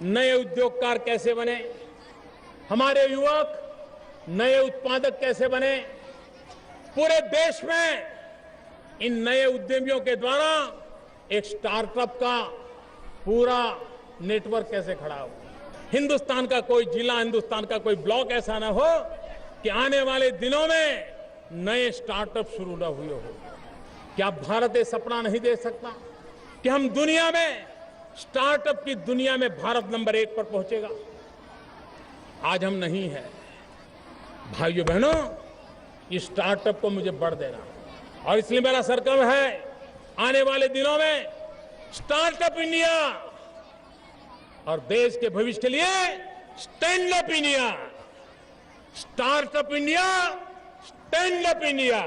नए उद्योगकार कैसे बने, हमारे युवक नए उत्पादक कैसे बने, पूरे देश में इन नए उद्यमियों के द्वारा एक स्टार्टअप का पूरा नेटवर्क कैसे खड़ा हो। हिंदुस्तान का कोई जिला, हिंदुस्तान का कोई ब्लॉक ऐसा ना हो कि आने वाले दिनों में नए स्टार्टअप शुरू न हुए हो। क्या भारत ये सपना नहीं दे सकता कि हम दुनिया में, स्टार्टअप की दुनिया में भारत नंबर 1 पर पहुंचेगा? आज हम नहीं है। भाइयों बहनों, इस स्टार्टअप को मुझे बढ़ देना और इसलिए मेरा संकल्प है आने वाले दिनों में स्टार्टअप इंडिया और देश के भविष्य के लिए stand up India. Startup India, stand up India.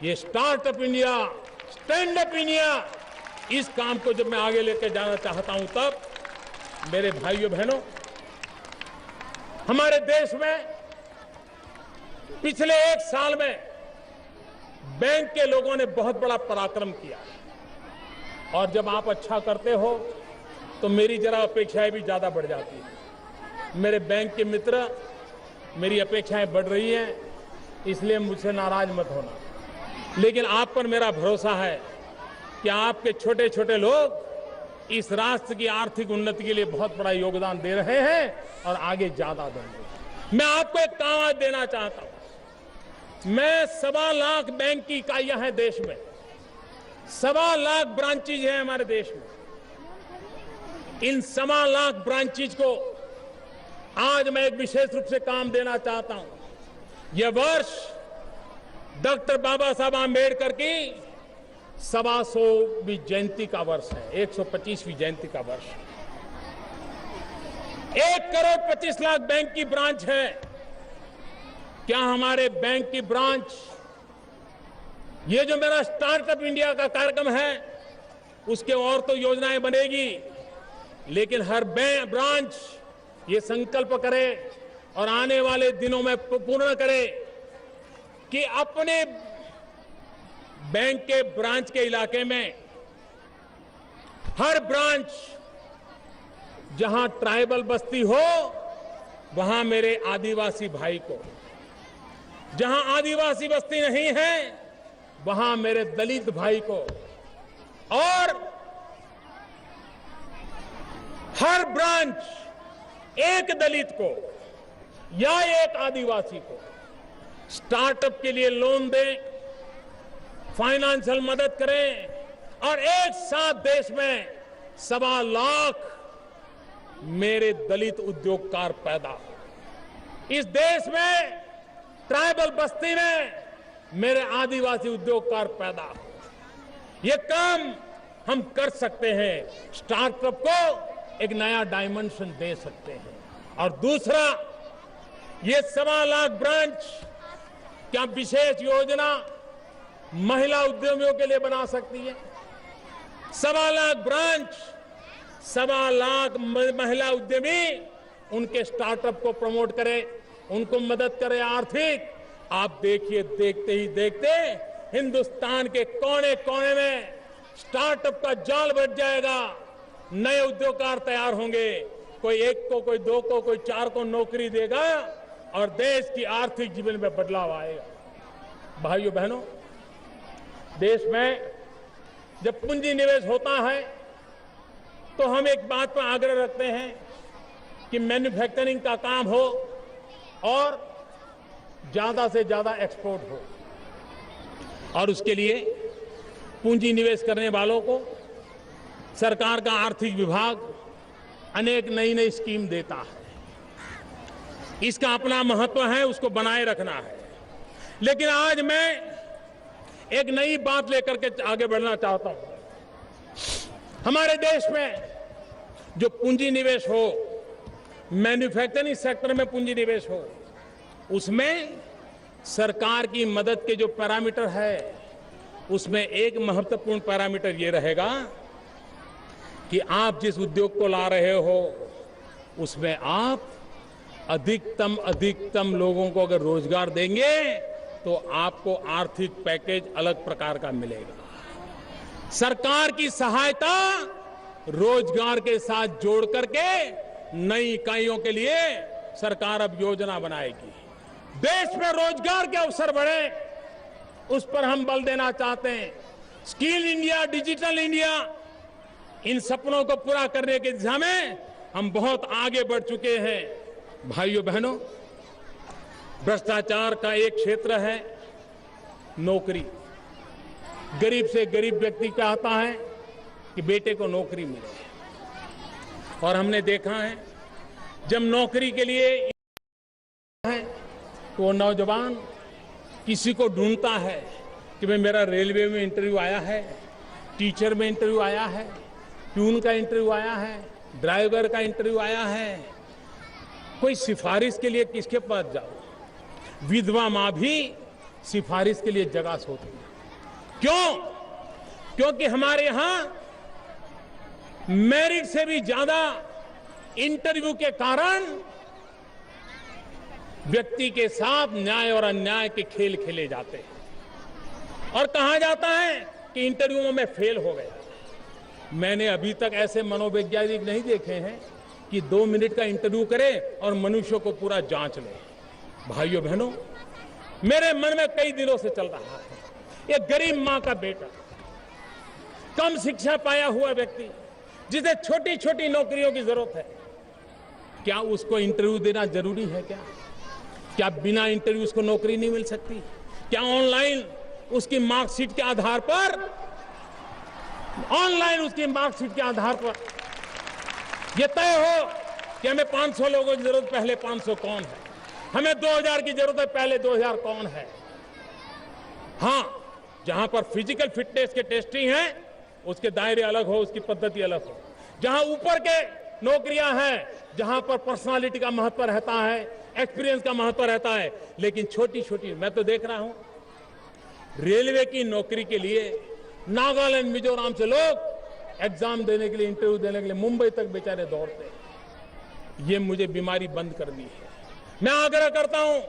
ये startup India, stand up India, इस काम को जब मैं आगे लेकर जाना चाहता हूं तब मेरे भाइयों बहनों, हमारे देश में पिछले 1 साल में बैंक के लोगों ने बहुत बड़ा पराक्रम किया और जब आप अच्छा करते हो तो मेरी जरा अपेक्षाएं भी ज्यादा बढ़ जाती हैं। मेरे बैंक के मित्र, मेरी अपेक्षाएं बढ़ रही हैं, इसलिए मुझसे नाराज मत होना, लेकिन आप पर मेरा भरोसा है कि आपके छोटे छोटे लोग इस राष्ट्र की आर्थिक उन्नति के लिए बहुत बड़ा योगदान दे रहे हैं और आगे ज्यादा देंगे। मैं आपको एक काम आज देना चाहता हूं। मैं 1.25 लाख बैंक की इकाइयां हैं देश में, 1.25 लाख ब्रांचेज हैं हमारे देश में। इन 1.25 लाख ब्रांचेज को आज मैं एक विशेष रूप से काम देना चाहता हूं। यह वर्ष डॉक्टर बाबा साहब आंबेडकर की 125वीं जयंती का वर्ष है, 125वीं जयंती का वर्ष। 1 करोड़ 25 लाख बैंक की ब्रांच है। क्या हमारे बैंक की ब्रांच, ये जो मेरा स्टार्टअप इंडिया का कार्यक्रम है उसके और तो योजनाएं बनेगी, लेकिन हर ब्रांच ये संकल्प करे और आने वाले दिनों में पूर्ण करे कि अपने बैंक के ब्रांच के इलाके में हर ब्रांच, जहां ट्राइबल बस्ती हो वहां मेरे आदिवासी भाई को, जहां आदिवासी बस्ती नहीं है वहां मेरे दलित भाई को, और हर ब्रांच एक दलित को या एक आदिवासी को स्टार्टअप के लिए लोन दें, फाइनेंशियल मदद करें और एक साथ देश में 1.25 लाख मेरे दलित उद्योगकार पैदा हो। इस देश में ट्राइबल बस्ती में मेरे आदिवासी उद्योगकार पैदा हो। ये काम हम कर सकते हैं, स्टार्टअप को एक नया डायमेंशन दे सकते हैं। और दूसरा, ये 1.25 लाख ब्रांच क्या विशेष योजना महिला उद्यमियों के लिए बना सकती है? 1.25 लाख ब्रांच, 1.25 लाख महिला उद्यमी उनके स्टार्टअप को प्रमोट करे, उनको मदद करे आर्थिक। आप देखिए, देखते ही देखते हिंदुस्तान के कोने कोने में स्टार्टअप का जाल बढ़ जाएगा, नए उद्योगकार तैयार होंगे, कोई 1 को, कोई 2 को, कोई 4 को नौकरी देगा और देश की आर्थिक जीवन में बदलाव आएगा। भाइयों बहनों, देश में जब पूंजी निवेश होता है तो हम एक बात पर आग्रह रखते हैं कि मैन्युफैक्चरिंग का काम हो और ज्यादा से ज्यादा एक्सपोर्ट हो, और उसके लिए पूंजी निवेश करने वालों को सरकार का आर्थिक विभाग अनेक नई नई स्कीम देता है। इसका अपना महत्व है, उसको बनाए रखना है। लेकिन आज मैं एक नई बात लेकर के आगे बढ़ना चाहता हूं। हमारे देश में जो पूंजी निवेश हो, मैन्युफैक्चरिंग सेक्टर में पूंजी निवेश हो, उसमें सरकार की मदद के जो पैरामीटर है, उसमें एक महत्वपूर्ण पैरामीटर ये रहेगा कि आप जिस उद्योग को ला रहे हो उसमें आप अधिकतम लोगों को अगर रोजगार देंगे तो आपको आर्थिक पैकेज अलग प्रकार का मिलेगा। सरकार की सहायता रोजगार के साथ जोड़ करके नई इकाइयों के लिए सरकार अब योजना बनाएगी। देश में रोजगार के अवसर बढ़े, उस पर हम बल देना चाहते हैं। स्किल इंडिया, डिजिटल इंडिया, इन सपनों को पूरा करने की दिशा में हम बहुत आगे बढ़ चुके हैं। भाइयों बहनों, भ्रष्टाचार का एक क्षेत्र है नौकरी। गरीब से गरीब व्यक्ति चाहता है कि बेटे को नौकरी मिले, और हमने देखा है जब नौकरी के लिए है तो वो नौजवान किसी को ढूंढता है कि भाई मेरा रेलवे में इंटरव्यू आया है, टीचर में इंटरव्यू आया है, प्यून का इंटरव्यू आया है, ड्राइवर का इंटरव्यू आया है, कोई सिफारिश के लिए किसके पास जाओ। विधवा मां भी सिफारिश के लिए जगह सोती है। क्यों? क्योंकि हमारे यहां मेरिट से भी ज्यादा इंटरव्यू के कारण व्यक्ति के साथ न्याय और अन्याय के खेल खेले जाते हैं और कहा जाता है कि इंटरव्यू में फेल हो गया। मैंने अभी तक ऐसे मनोवैज्ञानिक नहीं देखे हैं कि 2 मिनट का इंटरव्यू करे और मनुष्य को पूरा जांच ले। भाइयों बहनों, मेरे मन में कई दिनों से चल रहा है, ये गरीब मां का बेटा, कम शिक्षा पाया हुआ व्यक्ति, जिसे छोटी छोटी नौकरियों की जरूरत है, क्या उसको इंटरव्यू देना जरूरी है? क्या बिना इंटरव्यू उसको नौकरी नहीं मिल सकती? क्या ऑनलाइन उसकी मार्कशीट के आधार पर यह तय हो कि हमें 500 लोगों की जरूरत, पहले 500 कौन है? हमें 2000 की जरूरत है, पहले 2000 कौन है? हां, जहां पर फिजिकल फिटनेस के टेस्टिंग है उसके दायरे अलग हो, उसकी पद्धति अलग हो। जहां ऊपर के नौकरियां हैं, जहां पर पर्सनालिटी का महत्व रहता है, एक्सपीरियंस का महत्व रहता है, लेकिन छोटी छोटी, मैं तो देख रहा हूं रेलवे की नौकरी के लिए नागालैंड, मिजोरम से लोग एग्जाम देने के लिए, इंटरव्यू देने के लिए मुंबई तक बेचारे दौड़ते हैं। ये मुझे बीमारी बंद करनी है। मैं आग्रह करता हूं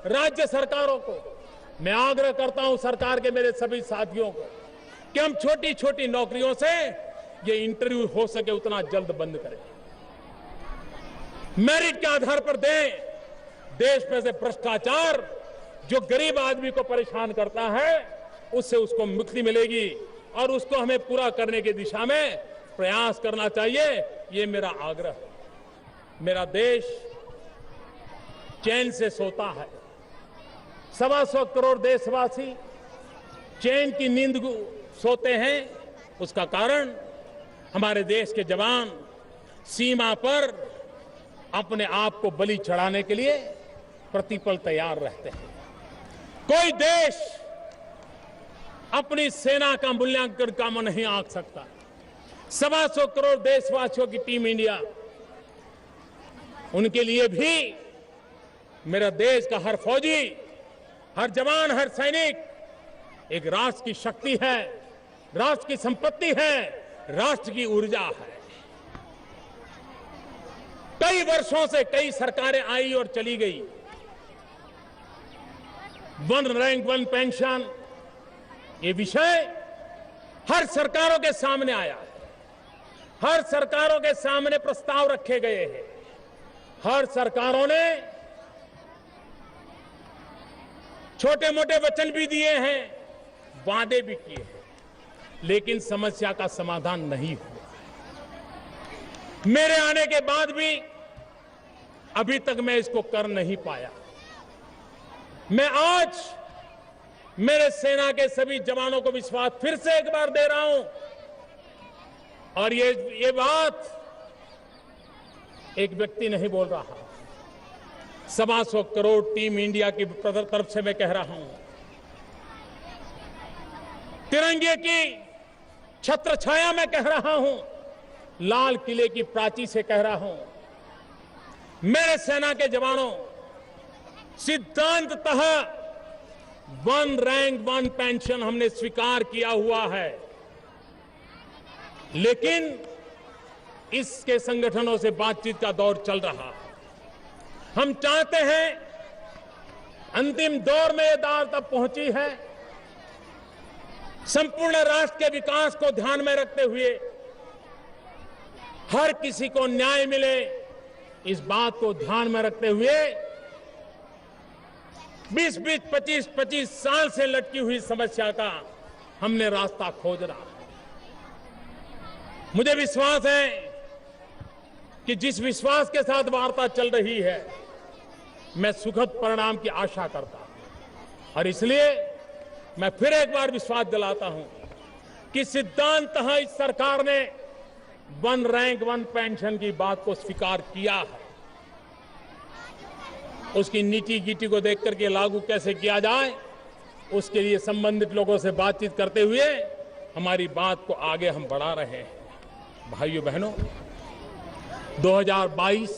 राज्य सरकारों को, मैं आग्रह करता हूं सरकार के मेरे सभी साथियों को कि हम छोटी छोटी नौकरियों से ये इंटरव्यू हो सके उतना जल्द बंद करें, मेरिट के आधार पर दें। देश में से भ्रष्टाचार जो गरीब आदमी को परेशान करता है, उससे उसको मुक्ति मिलेगी और उसको हमें पूरा करने की दिशा में प्रयास करना चाहिए। ये मेरा आग्रह है। मेरा देश चैन से सोता है। 125 करोड़ देशवासी चैन की नींद सोते हैं। उसका कारण हमारे देश के जवान सीमा पर अपने आप को बलि चढ़ाने के लिए प्रतिपल तैयार रहते हैं। कोई देश अपनी सेना का मूल्यांकन कम नहीं आंक सकता। 125 करोड़ देशवासियों की टीम इंडिया, उनके लिए भी मेरा देश का हर फौजी, हर जवान, हर सैनिक एक राष्ट्र की शक्ति है, राष्ट्र की संपत्ति है, राष्ट्र की ऊर्जा है। कई वर्षों से कई सरकारें आई और चली गई। वन रैंक वन पेंशन, ये विषय हर सरकारों के सामने आया है। हर सरकारों के सामने प्रस्ताव रखे गए हैं। हर सरकारों ने छोटे मोटे वचन भी दिए हैं, वादे भी किए हैं, लेकिन समस्या का समाधान नहीं हुआ। मेरे आने के बाद भी अभी तक मैं इसको कर नहीं पाया। मैं आज मेरे सेना के सभी जवानों को विश्वास फिर से एक बार दे रहा हूं, और ये बात एक व्यक्ति नहीं बोल रहा, 125 करोड़ टीम इंडिया की तरफ से मैं कह रहा हूं। तिरंगे की छत्र छाया में कह रहा हूं, लाल किले की प्राची से कह रहा हूं, मेरे सेना के जवानों, सिद्धांततः वन रैंक वन पेंशन हमने स्वीकार किया हुआ है, लेकिन इसके संगठनों से बातचीत का दौर चल रहा है। हम चाहते हैं, अंतिम दौर में यह दौर तब पहुंची है, संपूर्ण राष्ट्र के विकास को ध्यान में रखते हुए हर किसी को न्याय मिले, इस बात को ध्यान में रखते हुए 20-20, 25-25 साल से लटकी हुई समस्या का हमने रास्ता खोज रहा है। मुझे विश्वास है कि जिस विश्वास के साथ वार्ता चल रही है, मैं सुखद परिणाम की आशा करता हूं, और इसलिए मैं फिर एक बार विश्वास दिलाता हूं कि सिद्धांततः इस सरकार ने वन रैंक वन पेंशन की बात को स्वीकार किया है। उसकी नीति गीटी को देख करके लागू कैसे किया जाए, उसके लिए संबंधित लोगों से बातचीत करते हुए हमारी बात को आगे हम बढ़ा रहे हैं। भाइयों बहनों, 2022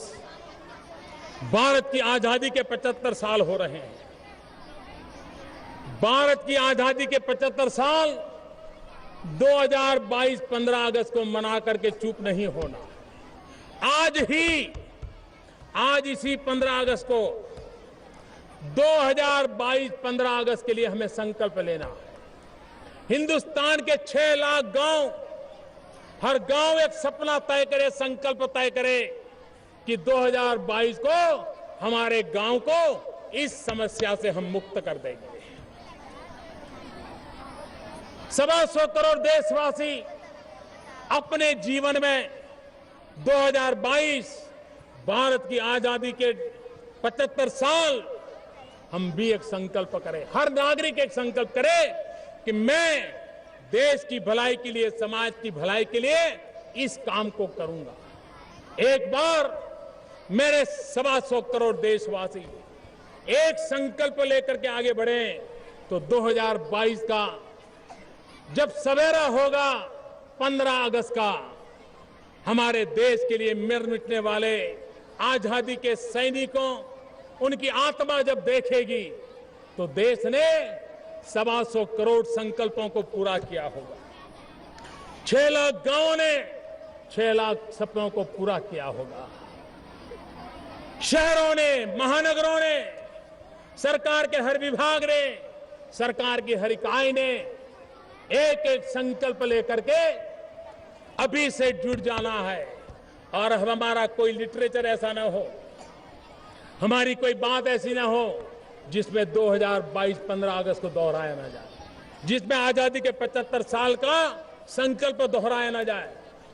भारत की आजादी के 75 साल हो रहे हैं। भारत की आजादी के 75 साल 2022 15 अगस्त को मना करके चुप नहीं होना। आज इसी 15 अगस्त को 2022 15 अगस्त के लिए हमें संकल्प लेना है। हिंदुस्तान के 6 लाख गांव, हर गांव एक सपना तय करे, संकल्प तय करे कि 2022 को हमारे गांव को इस समस्या से हम मुक्त कर देंगे। 125 करोड़ देशवासी अपने जीवन में 2022 भारत की आजादी के 75 साल हम भी एक संकल्प करें, हर नागरिक एक संकल्प करे कि मैं देश की भलाई के लिए, समाज की भलाई के लिए इस काम को करूंगा। एक बार मेरे 125 करोड़ देशवासी एक संकल्प लेकर के आगे बढ़े तो 2022 का जब सवेरा होगा 15 अगस्त का, हमारे देश के लिए मर मिटने वाले आजादी के सैनिकों, उनकी आत्मा जब देखेगी तो देश ने 125 करोड़ संकल्पों को पूरा किया होगा। 6 लाख गांवों ने 6 लाख सपनों को पूरा किया होगा। शहरों ने, महानगरों ने, सरकार के हर विभाग ने, सरकार की हर इकाई ने एक एक संकल्प लेकर के अभी से जुट जाना है। और हमारा कोई लिटरेचर ऐसा ना हो, हमारी कोई बात ऐसी ना हो जिसमें 2022 15 अगस्त को दोहराया ना जाए, जिसमें आजादी के 75 साल का संकल्प दोहराया ना जाए।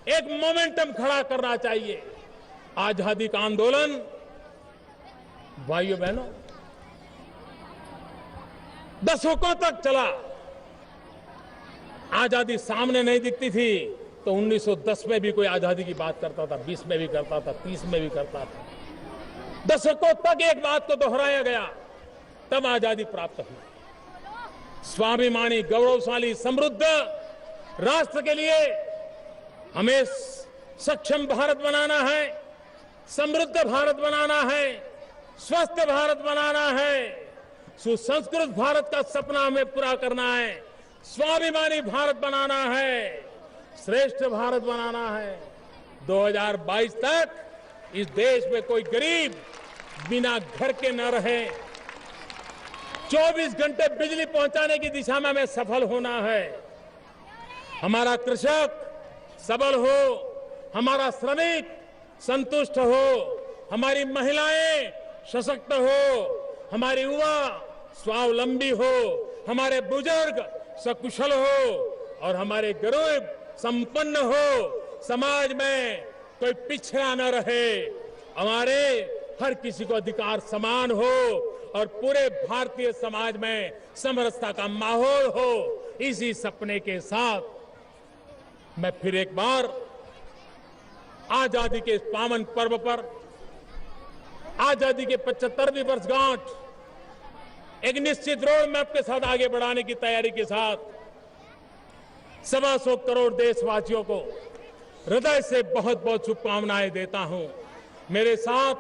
एक मोमेंटम खड़ा करना चाहिए। आजादी का आंदोलन भाइयों बहनों दशकों तक चला। आजादी सामने नहीं दिखती थी तो 1910 में भी कोई आजादी की बात करता था, 20 में भी करता था, 30 में भी करता था। दशकों तक एक बात को दोहराया गया, तब आजादी प्राप्त हुई। स्वाभिमानी, गौरवशाली, समृद्ध राष्ट्र के लिए हमें सक्षम भारत बनाना है, समृद्ध भारत बनाना है, स्वस्थ भारत बनाना है, सुसंस्कृत भारत का सपना हमें पूरा करना है, स्वाभिमानी भारत बनाना है, श्रेष्ठ भारत बनाना है। 2022 तक इस देश में कोई गरीब बिना घर के न रहे। 24 घंटे बिजली पहुंचाने की दिशा में हमें सफल होना है। हमारा कृषक सबल हो, हमारा श्रमिक संतुष्ट हो, हमारी महिलाएं सशक्त हो, हमारे युवा स्वावलंबी हो, हमारे बुजुर्ग सकुशल हो और हमारे गरीब संपन्न हो। समाज में कोई पिछड़ा न रहे, हमारे हर किसी को अधिकार समान हो और पूरे भारतीय समाज में समरसता का माहौल हो। इसी सपने के साथ मैं फिर एक बार आजादी के इस पावन पर्व पर, आजादी के 75वीं वर्षगांठ एक निश्चित रोड मैप के साथ आगे बढ़ाने की तैयारी के साथ 125 करोड़ देशवासियों को हृदय से बहुत बहुत शुभकामनाएं देता हूं। मेरे साथ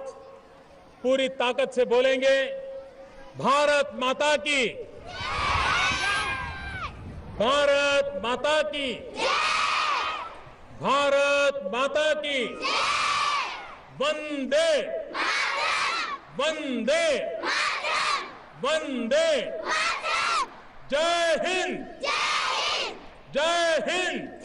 पूरी ताकत से बोलेंगे, भारत माता की, भारत माता की, भारत माता की, वंदे वंदे वंदे, जय हिंद, जय हिंद।